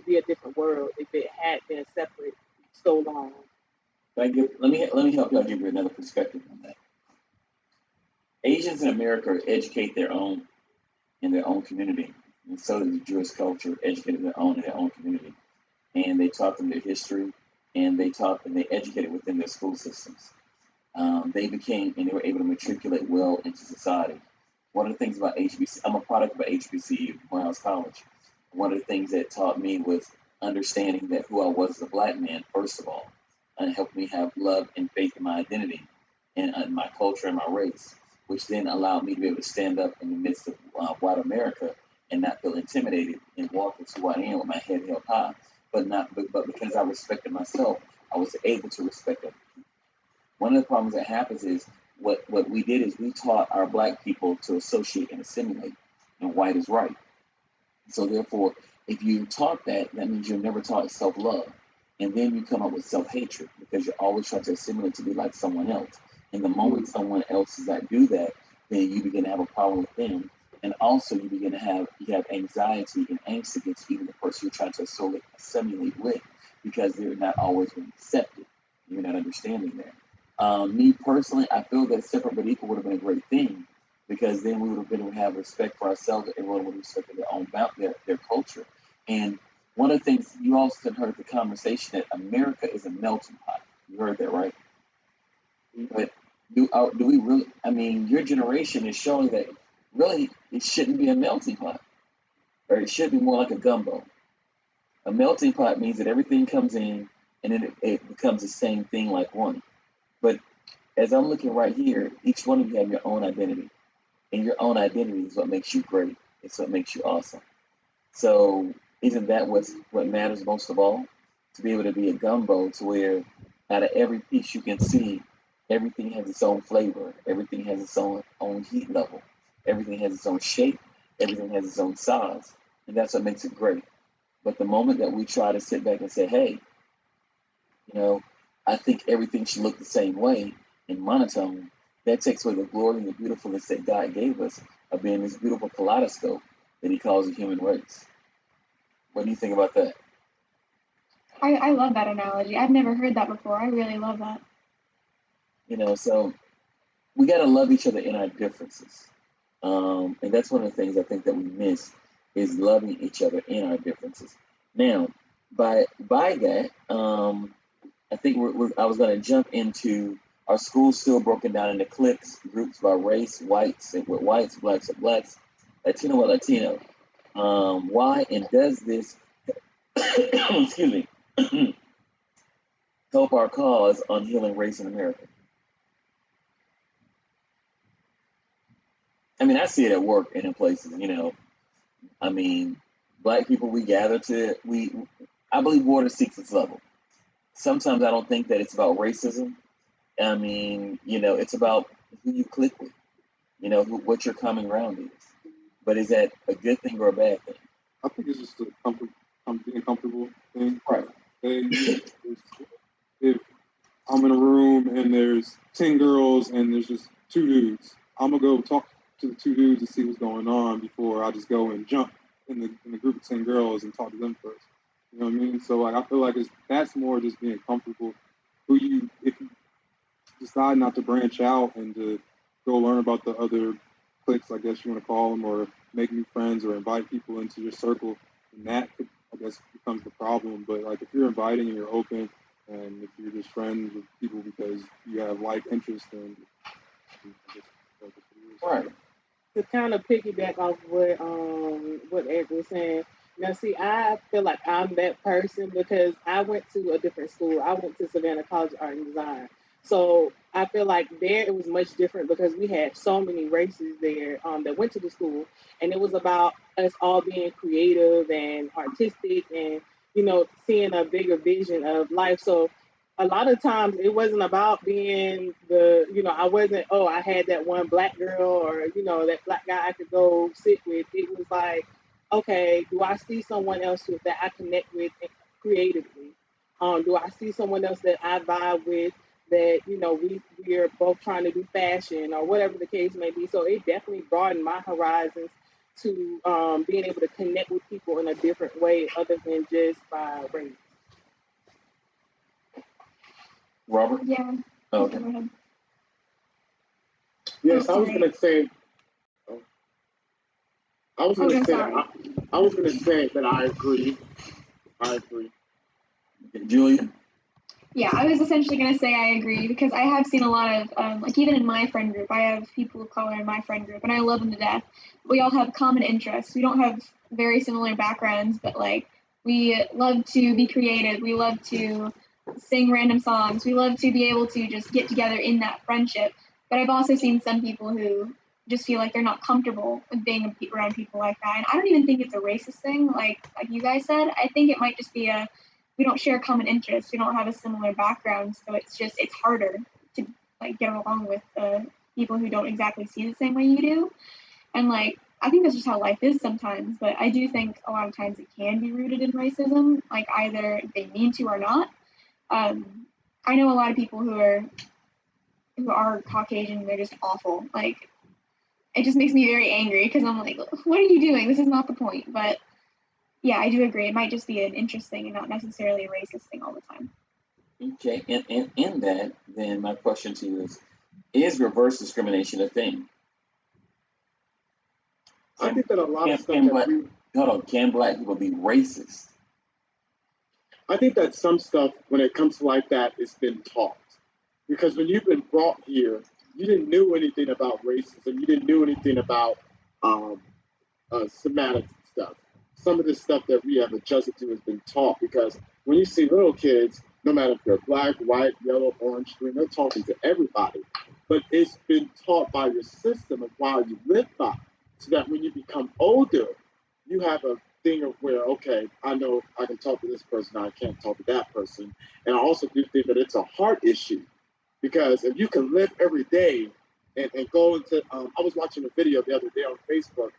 be a different world if it had been separate so long. Let me help y'all give you another perspective on that. Asians in America educate their own in their own community, and so does the Jewish culture educated their own in their own community, and they taught them their history, and they educated within their school systems. They were able to matriculate well into society. One of the things about HBC, I'm a product of HBCU, Morehouse College. One of the things that taught me was understanding that who I was as a black man, first of all, and helped me have love and faith in my identity and my culture and my race, which then allowed me to be able to stand up in the midst of white America and not feel intimidated and walk into who I am with my head held high. But because I respected myself, I was able to respect other people. One of the problems that happens is what we did is we taught our black people to associate and assimilate, and white is right. So therefore, if you taught that, that means you're never taught self-love. And then you come up with self-hatred because you're always trying to assimilate to be like someone else. And the moment someone else does not do that, then you begin to have a problem with them. And also you begin to have anxiety and angst against even the person you're trying to assimilate with, because they're not always being accepted. You're not understanding that. Me personally, I feel that separate but equal would have been a great thing, because then we would have been able to have respect for ourselves, and everyone would respect their culture. And one of the things you also heard the conversation that America is a melting pot. You heard that, right? But do we really? I mean, your generation is showing that really it shouldn't be a melting pot, or it should be more like a gumbo. A melting pot means that everything comes in and then it becomes the same thing like one. But as I'm looking right here, each one of you have your own identity, and your own identity is what makes you great. It's what makes you awesome. So isn't that what matters most of all? To be able to be a gumbo, to where out of every piece you can see, everything has its own flavor, everything has its own heat level, everything has its own shape, everything has its own size, and that's what makes it great. But the moment that we try to sit back and say, hey, I think everything should look the same way in monotone, that takes away the glory and the beautifulness that God gave us of being this beautiful kaleidoscope that He calls the human race. What do you think about that? I love that analogy. I've never heard that before. I really love that. So we got to love each other in our differences. And that's one of the things I think that we miss, is loving each other in our differences. Now, by that, I think I was going to jump into our school still broken down into cliques, groups by race, whites with whites, blacks with blacks, Latino with Latino. Why and does this, excuse me, help our cause on healing race in America? I mean, I see it at work and in places, I mean, black people, I believe water seeks its level. Sometimes I don't think that it's about racism. I mean, it's about who you click with, what your common ground is. But is that a good thing or a bad thing? I think it's just being comfortable thing. Right. If I'm in a room and there's 10 girls and there's just 2 dudes, I'm gonna go talk to the 2 dudes to see what's going on before I just go and jump in the group of 10 girls and talk to them first. You know what I mean? So I feel like that's more just being comfortable. If you decide not to branch out and to go learn about the other cliques, I guess you want to call them, or make new friends or invite people into your circle, and that could, I guess, becomes the problem. But like if you're inviting and you're open, and if you're just friends with people because you have like interests, then right. To kind of piggyback off what Eric was saying, Now, see, I feel like I'm that person because I went to a different school. I went to Savannah College of Art and Design. So I feel like there it was much different because we had so many races there that went to the school, and it was about us all being creative and artistic, and seeing a bigger vision of life. So a lot of times it wasn't about being I wasn't, oh, I had that one black girl or that black guy I could go sit with. It was like, okay, do I see someone else that I connect with creatively? Do I see someone else that I vibe with, that we're both trying to do fashion or whatever the case may be? So it definitely broadened my horizons to being able to connect with people in a different way other than just by race. Robert? Yeah. Okay. Go ahead. Yes, Oh, I was sorry. gonna say. I was Oh, gonna no, say. sorry. I was gonna say that I agree. I agree. Julia? Yeah, I was essentially going to say I agree because I have seen a lot of, like, even in my friend group, I have people of color in my friend group and I love them to death. We all have common interests. We don't have very similar backgrounds, but like, we love to be creative. We love to sing random songs. We love to be able to just get together in that friendship. But I've also seen some people who just feel like they're not comfortable with being around people like that. And I don't even think it's a racist thing, like you guys said. I think it might just be we don't share common interests. We don't have a similar background, so it's harder to like get along with people who don't exactly see the same way you do. And like I think that's just how life is sometimes. But I do think a lot of times it can be rooted in racism, like either they mean to or not. I know a lot of people who are Caucasian. They're just awful. Like it just makes me very angry because I'm like, what are you doing? This is not the point. But yeah, I do agree. It might just be an interesting and not necessarily a racist thing all the time. Okay, and in that, then my question to you is reverse discrimination a thing? I think that a lot of stuff Can that black people be racist? I think that some stuff, when it comes to like that, it's been taught. Because when you've been brought here, you didn't know anything about racism. You didn't know anything about um, semantics and stuff. Some of the stuff that we have adjusted to has been taught because when you see little kids, no matter if they're black, white, yellow, orange, green, they're talking to everybody. But it's been taught by your system of why you live by, so that when you become older, you have a thing of where, okay, I know I can talk to this person, I can't talk to that person. And I also do think that it's a heart issue because if you can live every day and go into, I was watching a video the other day on Facebook,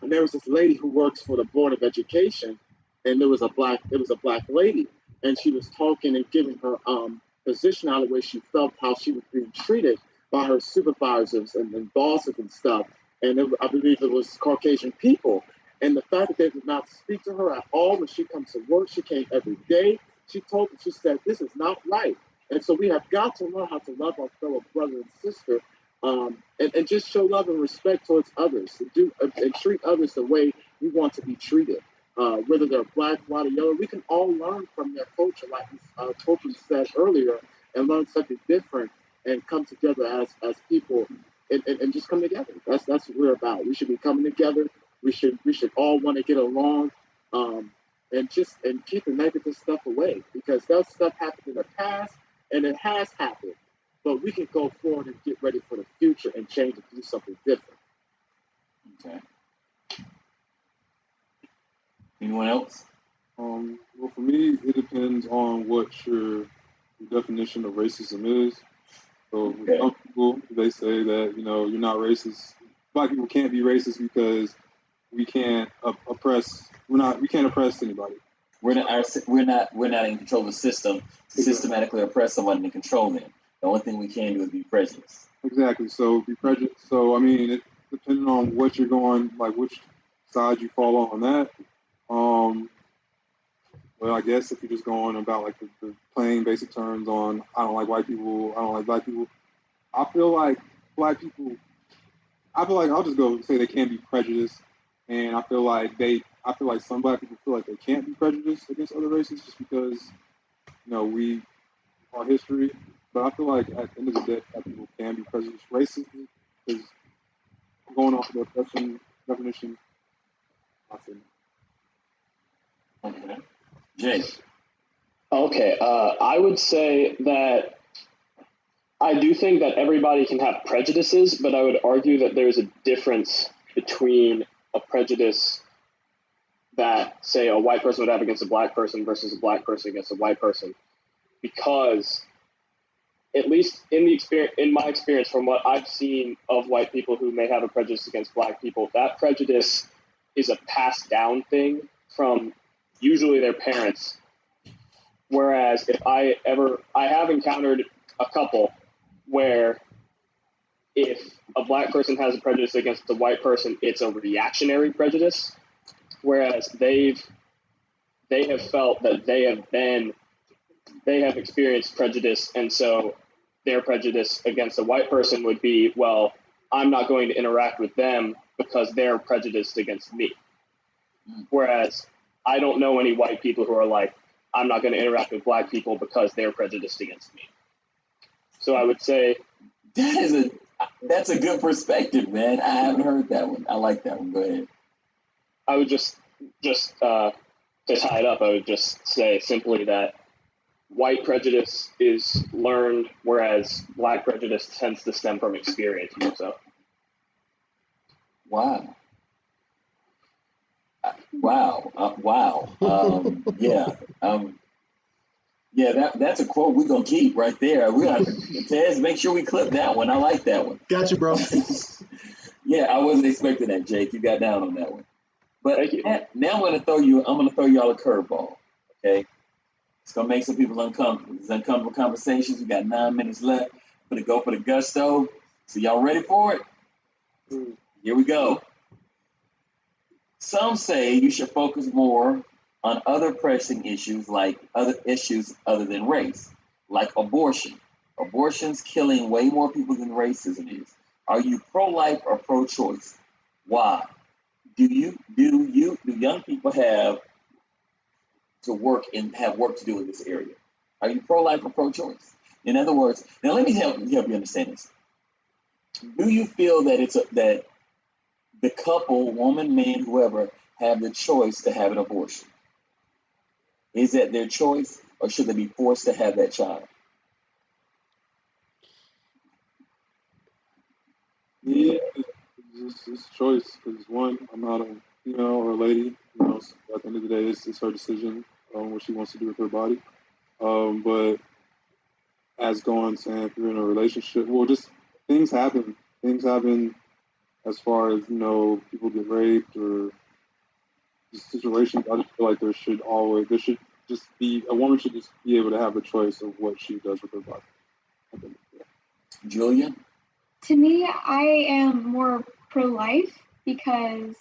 and there was this lady who works for the Board of Education, and there was a black lady, and she was talking and giving her position out of the way she felt how she was being treated by her supervisors and bosses and stuff, and I believe it was Caucasian people, and the fact that they did not speak to her at all when she comes to work, she came every day. She said, this is not right, and so we have got to learn how to love our fellow brother and sister, and just show love and respect towards others and treat others the way we want to be treated. Whether they're black, white, or yellow, we can all learn from their culture, like Copeland said earlier, and learn something different and come together as people and just come together. That's what we're about. We should be coming together. We should all want to get along, and keep the negative stuff away because that stuff happened in the past and it has happened. But we can go forward and get ready for the future and change and do something different. Okay. Anyone else? Well, for me, it depends on what your definition of racism is. So with some people, they say that you're not racist. Black people can't be racist because we can't oppress. We can't oppress anybody. We're not in control of the system to systematically oppress someone and control them. The only thing we can do is be prejudiced. Exactly. So be prejudiced. So I mean, it depending on what you're going, like which side you fall on that. Well, I guess if you're just going about like the plain basic terms on I don't like white people, I don't like black people. I feel like black people. I feel like I'll just go say they can't be prejudiced, and I feel like some black people feel like they can't be prejudiced against other races just because we our history. But I feel like at the end of the day, black people can be prejudiced racist because going off of the oppression definition, I think. Okay. Jay. Okay, I would say that I do think that everybody can have prejudices, but I would argue that there's a difference between a prejudice that, say, a white person would have against a black person versus a black person against a white person, because at least in my experience, from what I've seen of white people who may have a prejudice against black people, that prejudice is a passed down thing from usually their parents. Whereas if I have encountered a couple where if a black person has a prejudice against a white person, it's a reactionary prejudice. Whereas they have felt that they have experienced prejudice, and so their prejudice against a white person would be, well, I'm not going to interact with them because they're prejudiced against me. Whereas I don't know any white people who are like, I'm not going to interact with black people because they're prejudiced against me. So I would say that's a good perspective, man. I haven't heard that one. I like that one. Go ahead. I would just to tie it up, I would just say simply that white prejudice is learned, whereas black prejudice tends to stem from experience more so. Wow. Wow. Yeah, that's a quote we're going to keep right there. We got Tez, make sure we clip that one. I like that one. Got you, bro. Yeah, I wasn't expecting that, Jake. You got down on that one. But Thank you. now I'm going to throw y'all a curveball, okay? It's going to make some people uncomfortable. These uncomfortable conversations. We got 9 minutes left. I'm going to go for the gusto. So y'all ready for it? Here we go. Some say you should focus more on other pressing issues, like other issues other than race, like abortion. Abortion's killing way more people than racism is. Are you pro-life or pro-choice? Why? Do young people have work to do in this area? Are you pro-life or pro-choice? In other words, now let me help you understand this. Do you feel that that the couple, woman, man, whoever, have the choice to have an abortion? Is that their choice, or should they be forced to have that child? Yeah, it's a choice because one, I'm not a female or a lady. So at the end of the day, it's her decision on what she wants to do with her body. But as going saying, if you're in a relationship, well, just things happen. Things happen as far as people get raped or situations. I just feel like there should just be a woman should just be able to have a choice of what she does with her body. Julia? To me, I am more pro-life because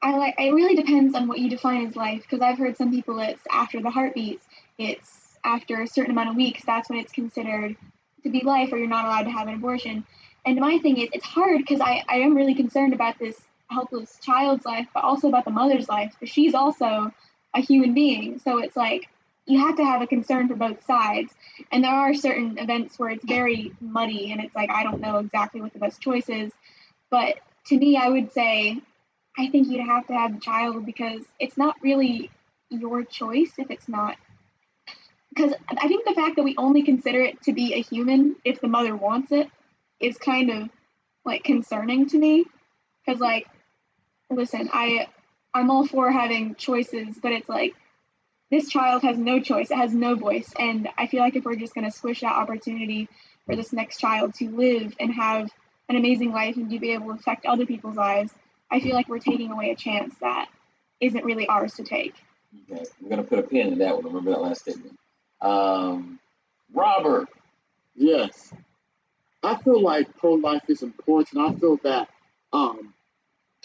it really depends on what you define as life, because I've heard some people it's after the heartbeats, it's after a certain amount of weeks, that's when it's considered to be life, or you're not allowed to have an abortion. And my thing is, it's hard because I am really concerned about this helpless child's life, but also about the mother's life, because she's also a human being. So it's like, you have to have a concern for both sides. And there are certain events where it's very muddy and it's like, I don't know exactly what the best choice is. But to me, I would say, I think you'd have to have a child because it's not really your choice if it's not. Because I think the fact that we only consider it to be a human if the mother wants it is kind of like concerning to me. Because like, listen, I'm all for having choices, but it's like, this child has no choice, it has no voice. And I feel like if we're just going to squish that opportunity for this next child to live and have an amazing life and to be able to affect other people's lives, I feel like we're taking away a chance that isn't really ours to take. Okay, we're going to put a pin in that one. Remember that last statement. Robert. Yes. I feel like pro-life is important. I feel that, and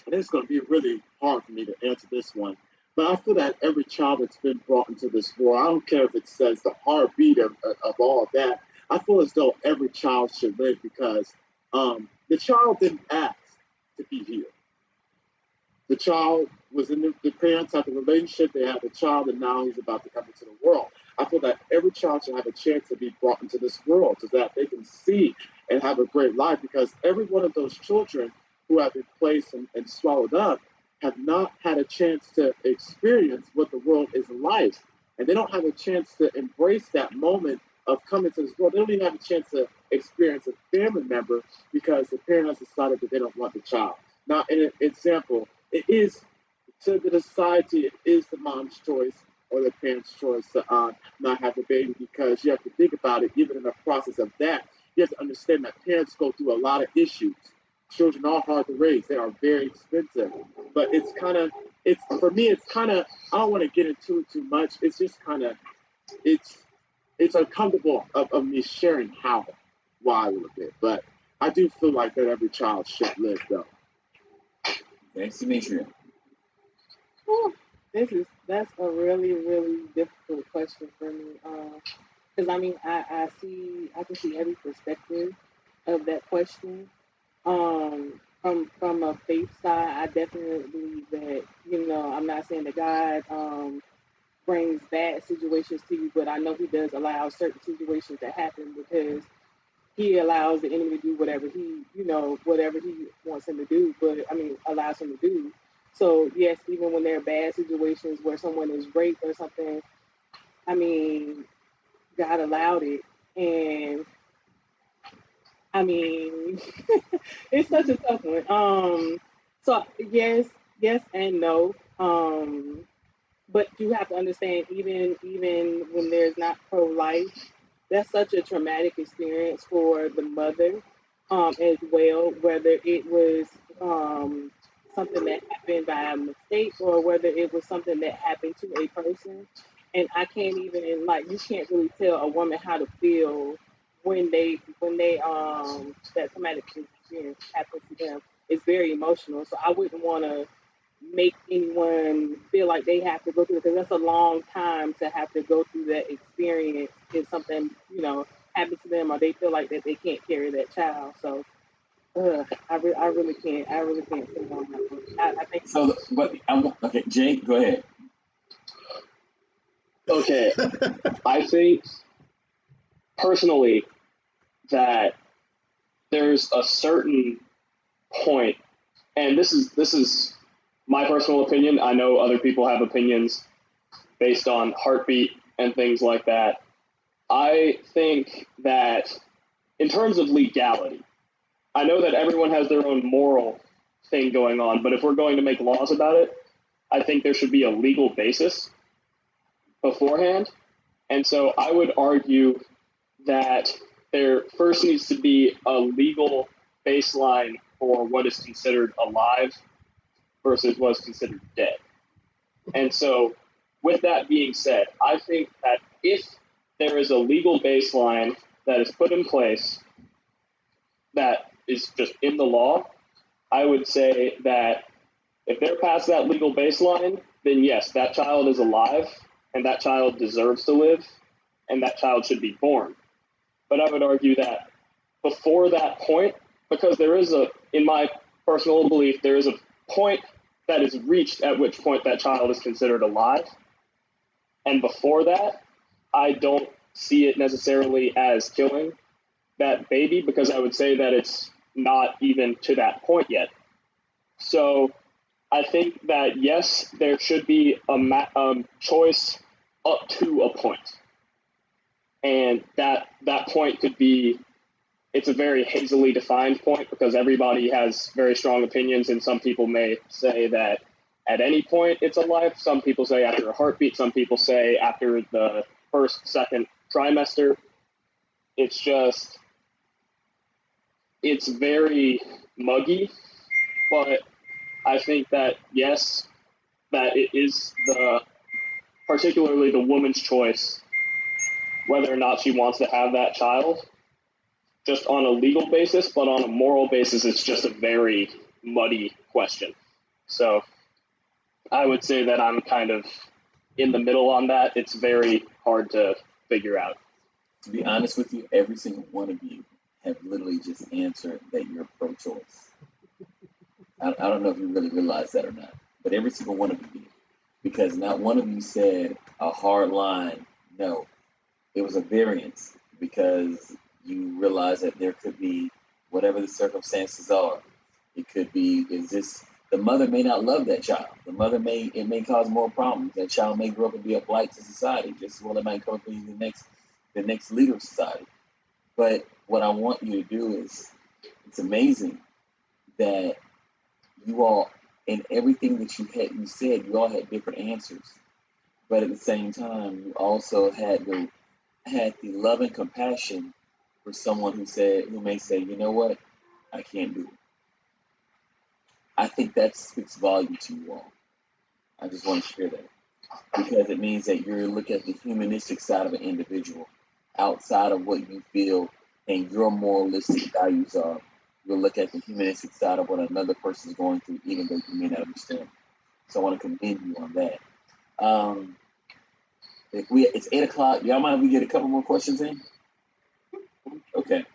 it's going to be really hard for me to answer this one, but I feel that every child that's been brought into this world, I don't care if it says the heartbeat of all of that, I feel as though every child should live because the child didn't ask to be here. The child was in the parents had a relationship, they had a child, and now he's about to come into the world. I feel that every child should have a chance to be brought into this world so that they can see and have a great life, because every one of those children who have been placed and swallowed up have not had a chance to experience what the world is like. And they don't have a chance to embrace that moment of coming to this world. They don't even have a chance to experience a family member because the parent has decided that they don't want the child. Now, in an example, it is to the society, it is the mom's choice or the parent's choice to not have the baby, because you have to think about it, even in the process of that, you have to understand that parents go through a lot of issues. Children are hard to raise. They are very expensive. But it's kind of, it's for me, it's kind of, I don't want to get into it too much. It's just kind of, it's it's uncomfortable of me sharing why a little bit. But I do feel like that every child should live though. Thanks, Demetria. Whew, that's a really really difficult question for me. Because I mean I can see every perspective of that question. From a faith side, I definitely believe that I'm not saying that God brings bad situations to you, but I know He does allow certain situations to happen because He allows the enemy to do whatever He wants him to do. But I mean, allows him to do. So yes, even when there are bad situations where someone is raped or something, I mean, God allowed it, and I mean, it's such a tough one. So yes and no. But you have to understand, even when there's not pro-life, that's such a traumatic experience for the mother, as well. Whether it was something that happened by mistake or whether it was something that happened to a person, and I can't even like you can't really tell a woman how to feel when they that traumatic experience happens to them. It's very emotional. So I wouldn't want to make anyone feel like they have to go through it because that's a long time to have to go through that experience if something happens to them or they feel like that they can't carry that child. So I really can't say on that one. I think So, but okay, Jake, go ahead. Okay, I think personally that there's a certain point, and this is my personal opinion. I know other people have opinions based on heartbeat and things like that. I think that in terms of legality, I know that everyone has their own moral thing going on, but if we're going to make laws about it, I think there should be a legal basis beforehand. And so I would argue that there first needs to be a legal baseline for what is considered alive versus what is considered dead. And so with that being said, I think that if there is a legal baseline that is put in place that is just in the law, I would say that if they're past that legal baseline, then yes, that child is alive and that child deserves to live and that child should be born. But I would argue that before that point, because in my personal belief, there is a point that is reached at which point that child is considered alive. And before that, I don't see it necessarily as killing that baby because I would say that it's not even to that point yet. So I think that yes, there should be a choice up to a point. And that point could be, it's a very hazily defined point because everybody has very strong opinions, and some people may say that at any point it's alive. Some people say after a heartbeat. Some people say after the first, second trimester. It's very muggy, but I think that yes, that it is particularly the woman's choice whether or not she wants to have that child, just on a legal basis, but on a moral basis, it's just a very muddy question. So I would say that I'm kind of in the middle on that. It's very hard to figure out. To be honest with you, every single one of you have literally just answered that you're pro-choice. I don't know if you really realize that or not, but every single one of you did. Because not one of you said a hard line, no. It was a variance because you realize that there could be whatever the circumstances are. It could be, is this the mother may not love that child. The mother it may cause more problems. That child may grow up and be a blight to society, just as well it might come up to be the next leader of society. But what I want you to do is, it's amazing that you all, in everything that you said, you all had different answers. But at the same time, you also had the love and compassion for someone who may say, you know what, I can't do it. I think that speaks volume to you all. I just want to share that because it means that you're looking at the humanistic side of an individual outside of what you feel and your moralistic values are. You'll look at the humanistic side of what another person is going through, even though you may not understand. So I want to commend you on that. It's 8 o'clock. Y'all mind if we get a couple more questions in? Okay.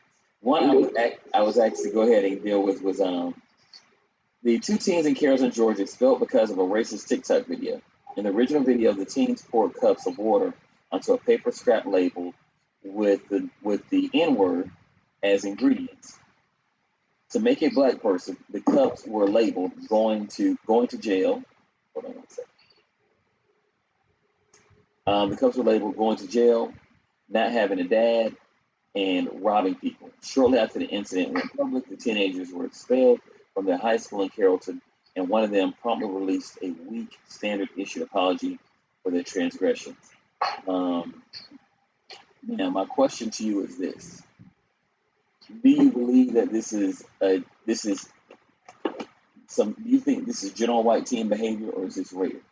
One I was asked to go ahead and deal with was the 2 teens in Carrollton, Georgia, expelled because of a racist TikTok video. In the original video, the teens poured cups of water onto a paper scrap label with the N-word as ingredients. To make a black person, the cups were labeled going to jail. Hold on one second. The cups were labeled going to jail, not having a dad, and robbing people. Shortly after the incident went public, the teenagers were expelled from their high school in Carrollton, and one of them promptly released a weak standard issue apology for their transgressions. Now, my question to you is this: do you believe that do you think this is general white teen behavior, or is this rare?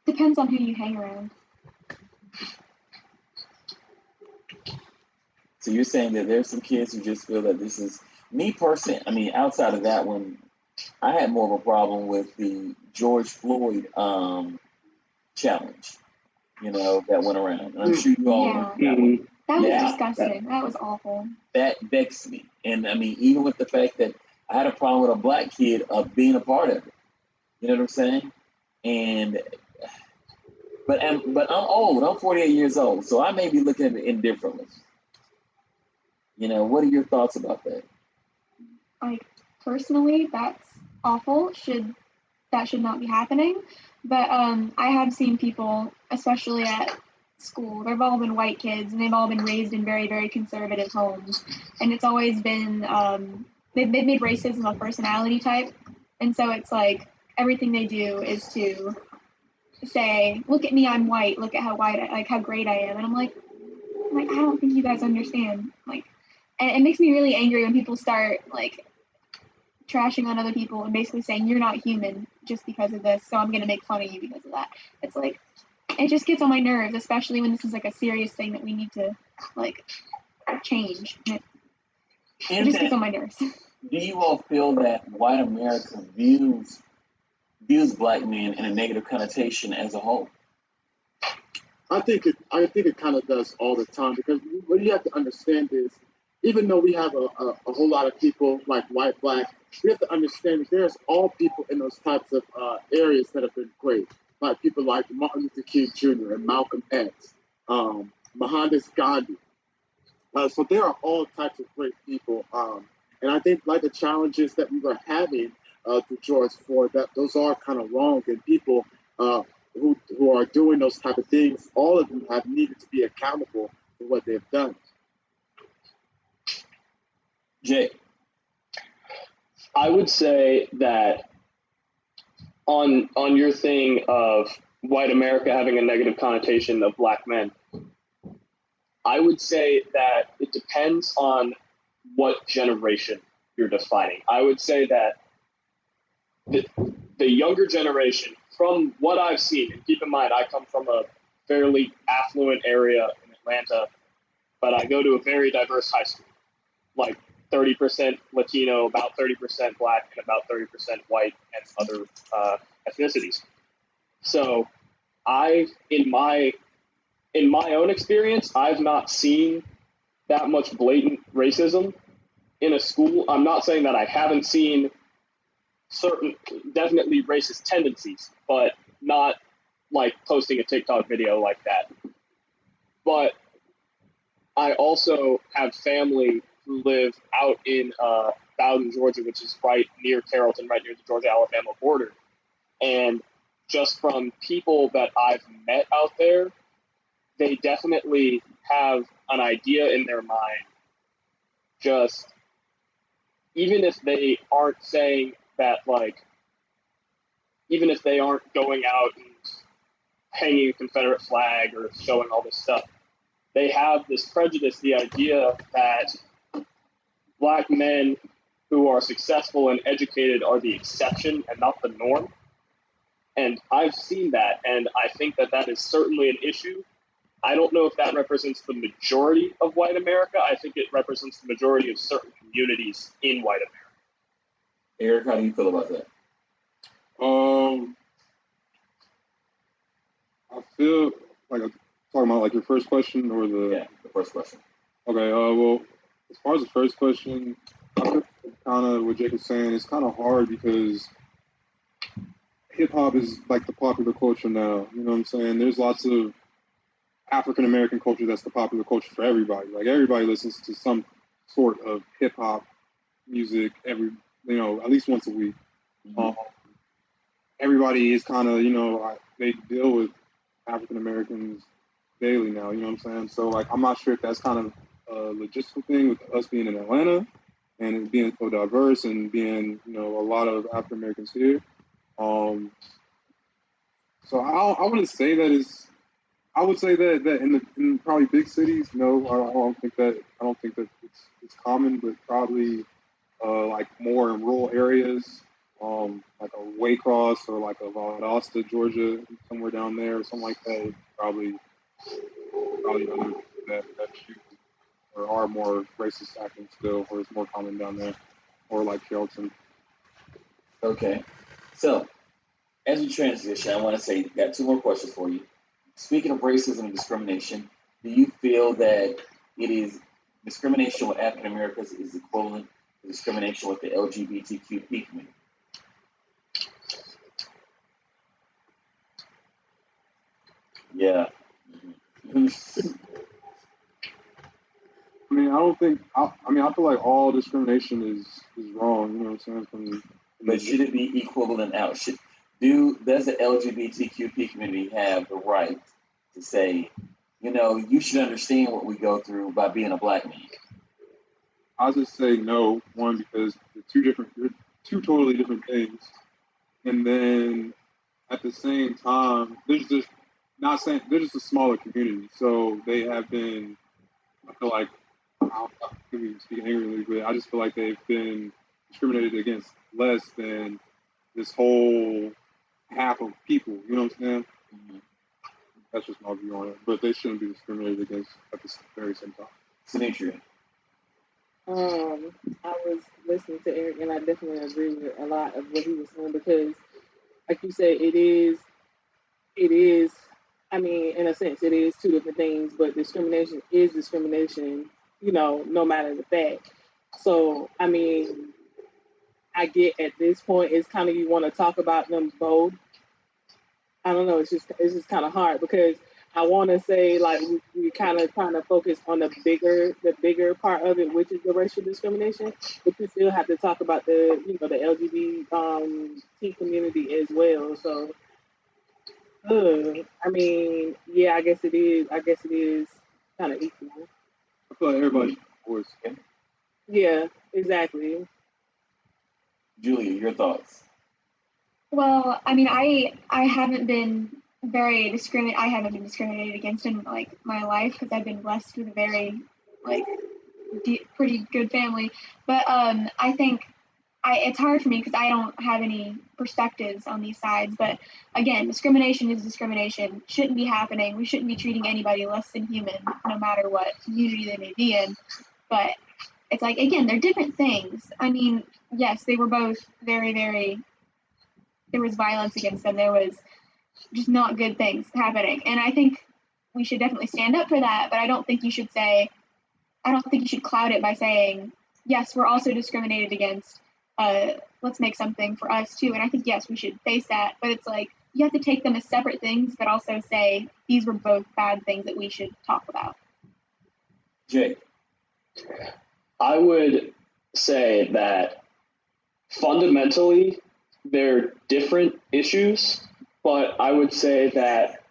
Depends on who you hang around. So you're saying that there's some kids who just feel that this is, me personally, I mean, outside of that one, I had more of a problem with the George Floyd challenge, that went around. And I'm sure you all Yeah. That was disgusting. That was awful. That vexed me. And I mean, even with the fact that I had a problem with a black kid being a part of it. You know what I'm saying? But I'm old. I'm 48 years old, so I may be looking at it indifferently. What are your thoughts about that? Like, personally, that's awful. That should not be happening. But I have seen people, especially at school, they've all been white kids, and they've all been raised in very, very conservative homes. And it's always been, they've made racism a personality type. And so it's like, everything they do is to say, look at me, I'm white. Look at how how great I am. And I'm like, I don't think you guys understand. And it makes me really angry when people start trashing on other people and basically saying you're not human just because of this, so I'm gonna make fun of you because of that. It's it just gets on my nerves, especially when this is a serious thing that we need to change. It just gets on my nerves. Do you all feel that white America views black men in a negative connotation as a whole? I think it kind of does all the time, because what you have to understand is, even though we have a whole lot of people like white, black, we have to understand that there's all people in those types of areas that have been great. Like people like Martin Luther King Jr. and Malcolm X, Mohandas Gandhi. So there are all types of great people. And I think the challenges that we were having through George Floyd, that those are kind of wrong. And people who are doing those type of things, all of them have needed to be accountable for what they've done. Jay? I would say that on your thing of white America having a negative connotation of black men, I would say that it depends on what generation you're defining. I would say that the younger generation, from what I've seen, and keep in mind I come from a fairly affluent area in Atlanta, but I go to a very diverse high school, 30% Latino, about 30% Black, and about 30% white and other ethnicities. So in my own experience, I've not seen that much blatant racism in a school. I'm not saying that I haven't seen certain definitely racist tendencies, but not posting a TikTok video like that. But I also have family who live out in Bowden, Georgia, which is right near Carrollton, right near the Georgia-Alabama border. And just from people that I've met out there, they definitely have an idea in their mind. Just even if they aren't saying that, like, even if they aren't going out and hanging a Confederate flag or showing all this stuff, they have this prejudice, the idea that Black men who are successful and educated are the exception and not the norm. And I've seen that, and I think that that is certainly an issue. I don't know if that represents the majority of white America. I think it represents the majority of certain communities in white America. Eric, how do you feel about that? I feel like I'm talking about like your first question or the first question. Okay. Well, as far as the first question, I feel kind of what Jake was saying. It's kind of hard because hip hop is like the popular culture now. You know what I'm saying? There's lots of African American culture that's the popular culture for everybody. Like everybody listens to some sort of hip hop music at least once a week. Mm-hmm. Everybody is kind of, they deal with African Americans daily now, you know what I'm saying? So, like, I'm not sure if that's kind of a logistical thing with us being in Atlanta and it being so diverse and being, a lot of African Americans here. So I wouldn't say that is. I would say that in probably big cities, no, I don't think that it's common, but probably like more in rural areas, like a Waycross or like a Valdosta, Georgia, somewhere down there or something like that. Probably other that shoot or are more racist acting still, or it's more common down there, or like Carrollton. Okay, so as we transition, I want to say got two more questions for you. Speaking of racism and discrimination, do you feel that it is discrimination with African Americans is equivalent to discrimination with the LGBTQ community? Yeah. I mean, I don't think. I feel like all discrimination is wrong. You know what I'm saying? But should it be equivalent out? Does the LGBTQ community have the right to say, you should understand what we go through by being a Black man? I'll just say no. One, because they're two totally different things, and then at the same time, they're just a smaller community, so they have been. I feel like I'm not speaking angrily, but I just feel like they've been discriminated against less than this whole half of people. You know what I'm saying? Mm-hmm. That's just my view on it. But they shouldn't be discriminated against at the very same time. Demetria. I was listening to Eric, and I definitely agree with a lot of what he was saying because, like you said, it is. I mean, in a sense, it is two different things, but discrimination is discrimination, no matter the fact. So, I mean, I get at this point, it's kind of you want to talk about them both. I don't know, it's just kind of hard because I want to say like we kind of trying to focus on the bigger part of it, which is the racial discrimination, but you still have to talk about the the LGBT community as well. So. I mean, yeah, I guess it is. Kind of equal. I feel like everybody should voice. Yeah, exactly. Julia, your thoughts? Well, I mean, I haven't been I haven't been discriminated against in like my life because I've been blessed with a very pretty good family. But I think it's hard for me because I don't have any perspectives on these sides. But again, discrimination is discrimination. Shouldn't be happening. We shouldn't be treating anybody less than human, no matter what community they may be in. But it's like, again, they're different things. I mean, yes, they were both very, very, there was violence against them. There was just not good things happening. And I think we should definitely stand up for that. But I don't think you should cloud it by saying, yes, we're also discriminated against. Let's make something for us too. And I think, yes, we should face that, but it's like, you have to take them as separate things, but also say, these were both bad things that we should talk about. Jay. I would say that fundamentally they're different issues, but I would say that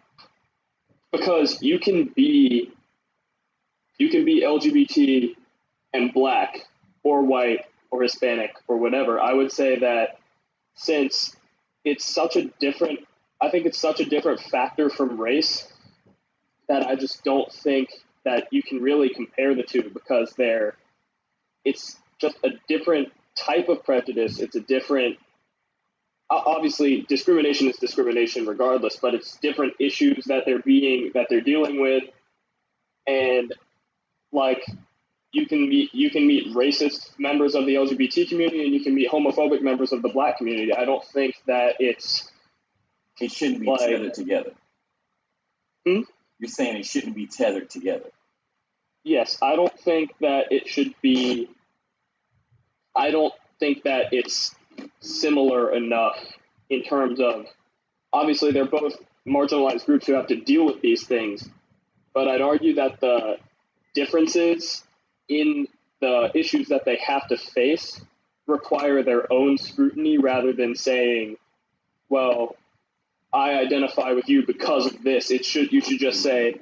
because you can be LGBT and black or white or Hispanic or whatever, I would say that since it's such a different, I think it's such a different factor from race that I just don't think that you can really compare the two because it's just a different type of prejudice. It's a different, obviously discrimination is discrimination regardless, but it's different issues that they're dealing with. And like, you can meet racist members of the LGBT community and you can meet homophobic members of the black community. I don't think that it shouldn't be tethered together. You're saying it shouldn't be tethered together. Yes, I don't think that it should be. I don't think that it's similar enough in terms of, obviously they're both marginalized groups who have to deal with these things, but I'd argue that the differences in the issues that they have to face require their own scrutiny rather than saying, well, I identify with you because of this. You should just say,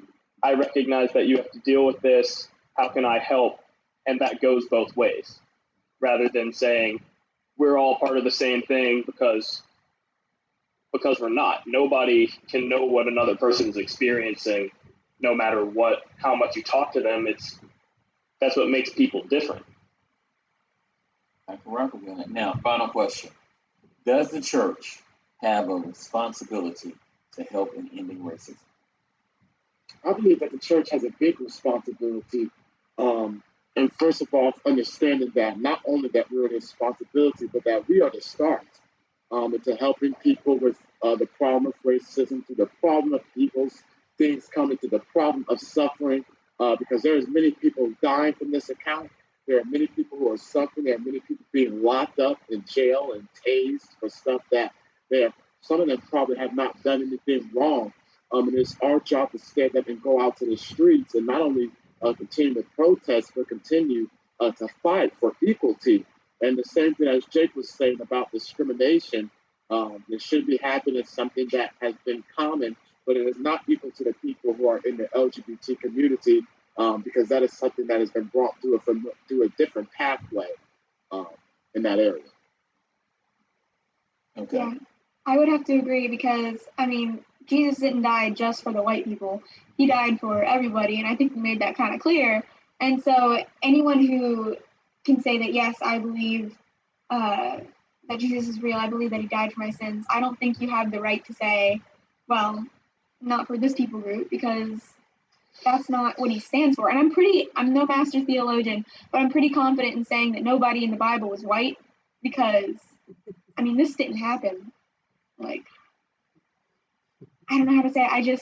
I recognize that you have to deal with this. How can I help? And that goes both ways, rather than saying we're all part of the same thing because we're not. Nobody can know what another person's experiencing, no matter how much you talk to them. That's what makes people different. I can rock with you on that. Now, final question. Does the church have a responsibility to help in ending racism? I believe that the church has a big responsibility. And first of all, understanding that not only that we're the responsibility, but that we are the start into helping people with the problem of racism, to the problem of evil things coming, to the problem of suffering, because there's many people dying from this account. There are many people who are suffering. There are many people being locked up in jail and tased for stuff that some of them probably have not done anything wrong. And it's our job to stand up and go out to the streets and not only continue to protest, but continue to fight for equality. And the same thing as Jake was saying about discrimination, it should be happening. It's something that has been common, but it is not equal to the people who are in the LGBT community, because that is something that has been brought through a different pathway in that area. Okay. Yeah, I would have to agree because, I mean, Jesus didn't die just for the white people. He died for everybody, and I think we made that kind of clear. And so anyone who can say that, yes, I believe that Jesus is real, I believe that he died for my sins, I don't think you have the right to say, well, not for this people group, because that's not what he stands for. And I'm no master theologian, but I'm pretty confident in saying that nobody in the Bible was white, because, I mean, this didn't happen. Like, I don't know how to say it.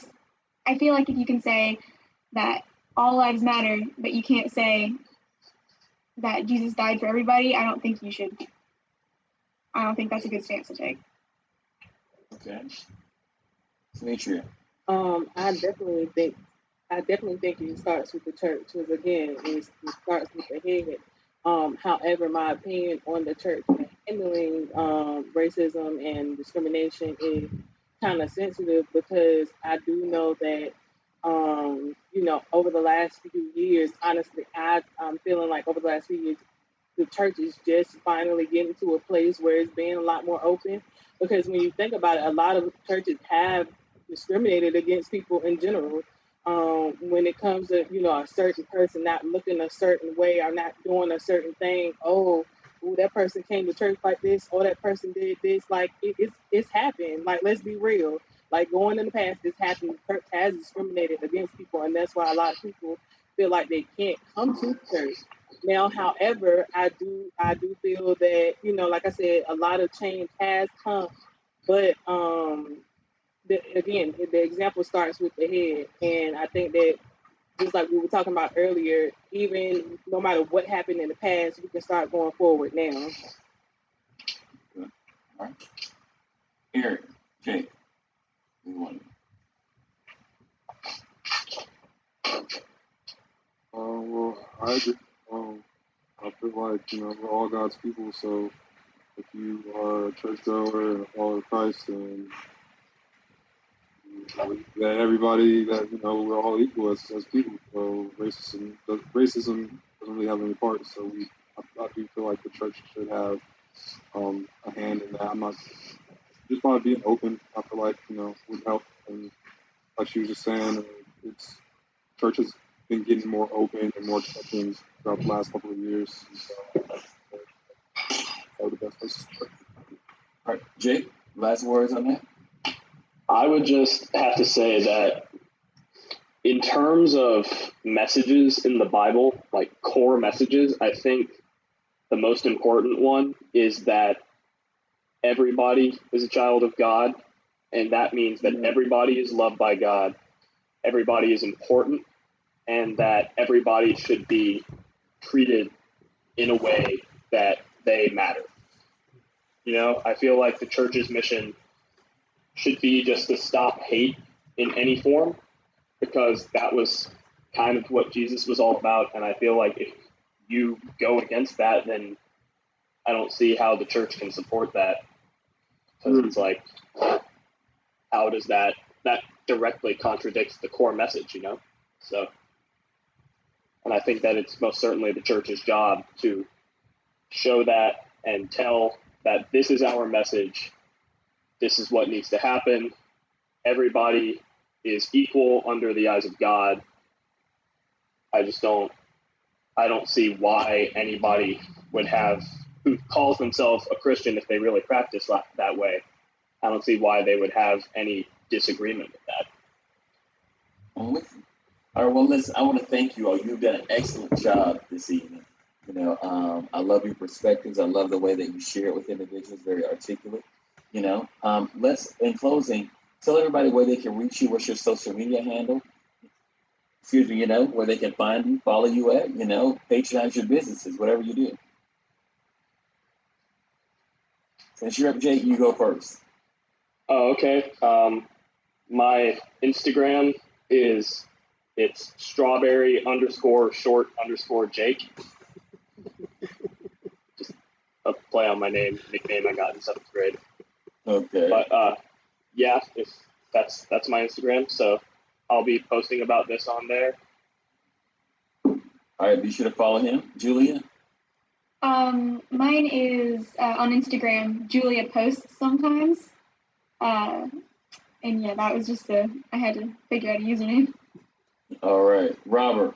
I feel like if you can say that all lives matter, but you can't say that Jesus died for everybody, I don't think you should. I don't think that's a good stance to take. Okay. Demetria. I definitely think it starts with the church, because again, it starts with the head. However, my opinion on the church handling racism and discrimination is kind of sensitive, because I do know that over the last few years, honestly, I'm feeling like over the last few years, the church is just finally getting to a place where it's being a lot more open. Because when you think about it, a lot of churches have discriminated against people in general. When it comes to, a certain person not looking a certain way or not doing a certain thing, that person came to church like this, or that person did this, like it's happened. Like, let's be real. Like, going in the past, this happened. Church has discriminated against people, and that's why a lot of people feel like they can't come to church. Now, however, I do feel that, like I said, a lot of change has come, but again, the example starts with the head, and I think that, just like we were talking about earlier, even no matter what happened in the past, we can start going forward now. Good. All right. Eric, Jake, who won? Well, I agree. I feel feel like, we're all God's people. So if you are a churchgoer and a follower of Christ, and that everybody that, we're all equal as people. So racism doesn't really have any part. So I do feel like the church should have a hand in that. I'm not just by being open. I feel like, would help. And like she was just saying, church has been getting more open and more accepting throughout the last couple of years. So, the best place to start. All right, Jake, last words on that? I would just have to say that in terms of messages in the Bible, like core messages, I think the most important one is that everybody is a child of God, and that means that everybody is loved by God, everybody is important, and that everybody should be treated in a way that they matter. I feel like the church's mission should be just to stop hate in any form, because that was kind of what Jesus was all about. And I feel like if you go against that, then I don't see how the church can support that. Because it's like, how does that directly contradicts the core message, So, and I think that it's most certainly the church's job to show that and tell that this is our message. This is what needs to happen. Everybody is equal under the eyes of God. I don't see why anybody would who calls themselves a Christian, if they really practice that way, I don't see why they would have any disagreement with that. I'm with you. All right, well, listen, I want to thank you all. You've done an excellent job this evening. I love your perspectives. I love the way that you share it with individuals, very articulate. Let's, in closing, tell everybody where they can reach you. What's your social media handle? Excuse me, where they can find you, follow you at, patronize your businesses, whatever you do. Since you're up, Jake, you go first. Oh, okay. My Instagram it's strawberry_short_Jake. Just a play on my nickname I got in 7th grade. Okay. But yeah, if that's my Instagram, so I'll be posting about this on there. All right, be sure to follow him. Julia? Mine is on Instagram, Julia Posts sometimes. And yeah, that was just I had to figure out a username. All right. Robert?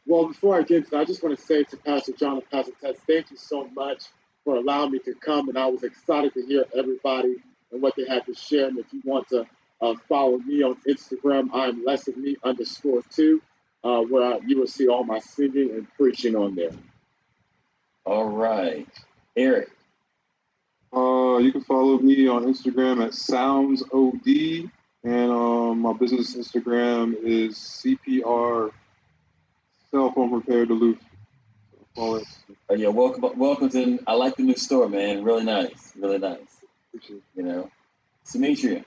Well, before I get into that, I just want to say to Pastor John and Pastor Tess, thank you so much for allowing me to come. And I was excited to hear everybody and what they had to share. And if you want to follow me on Instagram, I'm lessofme_2, where you will see all my singing and preaching on there. All right. Eric? You can follow me on Instagram at SoundsOD, and my business Instagram is CPR Cell Phone Repair Duluth. Follow it. Yeah, welcome to. I like the new store, man. Really nice, really nice. Appreciate it. Demetria.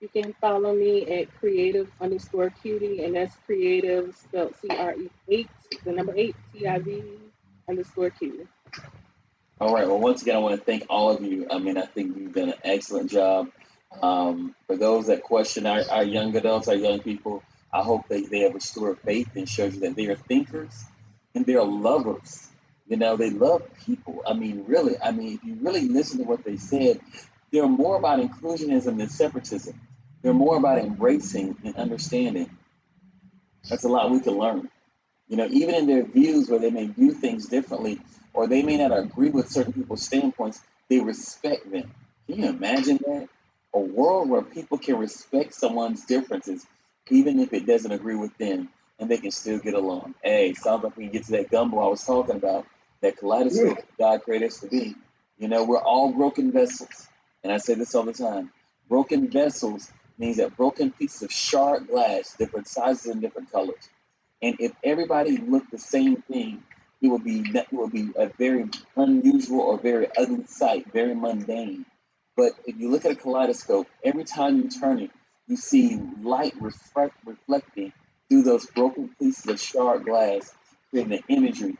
You can follow me at creative_cutie, and that's creative spelled CRE8, the number 8, TIV_cutie. All right. Well, once again, I want to thank all of you. I think you've done an excellent job. For those that question our young adults, our young people, I hope they have restored faith and shows you that they are thinkers and they are lovers. They love people. Really. If you really listen to what they said, they're more about inclusionism than separatism. They're more about embracing and understanding. That's a lot we can learn. Even in their views where they may view things differently, or they may not agree with certain people's standpoints, they respect them. Can you imagine that? A world where people can respect someone's differences, even if it doesn't agree with them, and they can still get along. Hey, sounds like we can get to that gumbo I was talking about, that kaleidoscope God created us to be. We're all broken vessels. And I say this all the time. Broken vessels means that broken pieces of shard glass, different sizes and different colors. And if everybody looked the same thing, it would be a very unusual or very ugly sight, very mundane. But if you look at a kaleidoscope, every time you turn it, you see light reflecting through those broken pieces of shard glass, creating an imagery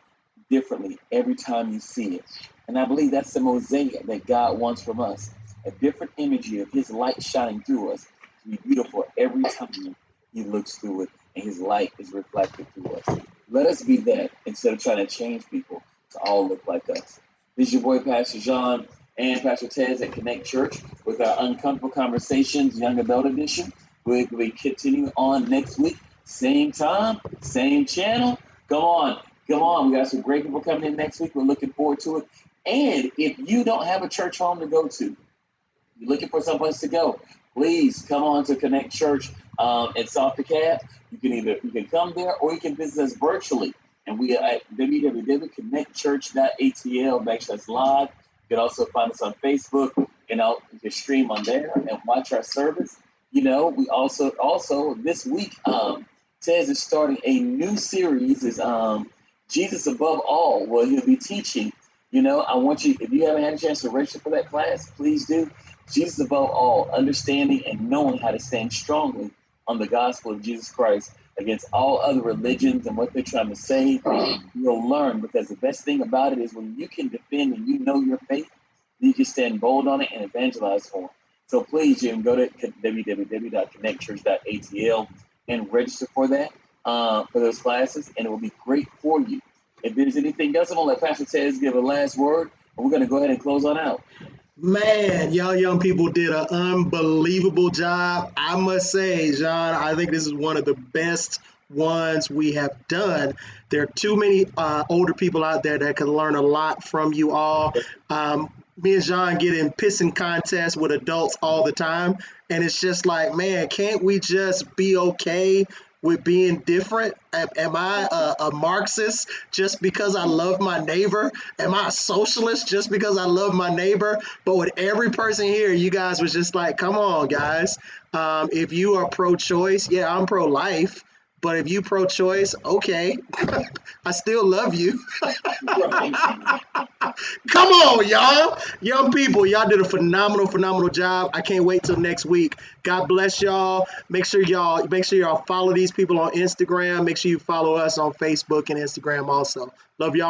differently every time you see it. And I believe that's the mosaic that God wants from us, a different imagery of his light shining through us to be beautiful every time he looks through it and his light is reflected through us. Let us be that instead of trying to change people to all look like us. This is your boy, Pastor John, and Pastor Tez at Connect Church with our Uncomfortable Conversations Young Adult Edition. We'll be continuing on next week, same time, same channel. Come on. We got some great people coming in next week. We're looking forward to it. And if you don't have a church home to go to, you're looking for someplace to go, please come on to Connect Church at South DeKalb. You can come there or you can visit us virtually. And we are at www.connectchurch.atl/live. You can also find us on Facebook. You can stream on there and watch our service. We also this week, Tez is starting a new series. Is Jesus Above All, where he'll be teaching. I want you, if you haven't had a chance to register for that class, please do. Jesus Above All, understanding and knowing how to stand strongly on the gospel of Jesus Christ against all other religions and what they're trying to say. You'll learn, because the best thing about it is when you can defend and you know your faith, you can stand bold on it and evangelize for it. So please, Jim, go to www.connectchurch.atl and register for that, for those classes, and it will be great for you. If there's anything else, I'm going to let Pastor Tez give a last word, and we're going to go ahead and close on out. Man, y'all young people did an unbelievable job. I must say, John, I think this is one of the best ones we have done. There are too many older people out there that can learn a lot from you all. Me and John get in pissing contests with adults all the time. And it's just like, man, can't we just be okay with being different? Am I a Marxist just because I love my neighbor? Am I a socialist just because I love my neighbor? But with every person here, you guys was just like, come on, guys. If you are pro-choice, yeah, I'm pro-life. But if you pro-choice, okay, I still love you. Come on, y'all. Young people, y'all did a phenomenal job. I can't wait till next week. God bless y'all. Make sure y'all follow these people on Instagram. Make sure you follow us on Facebook and Instagram also. Love y'all.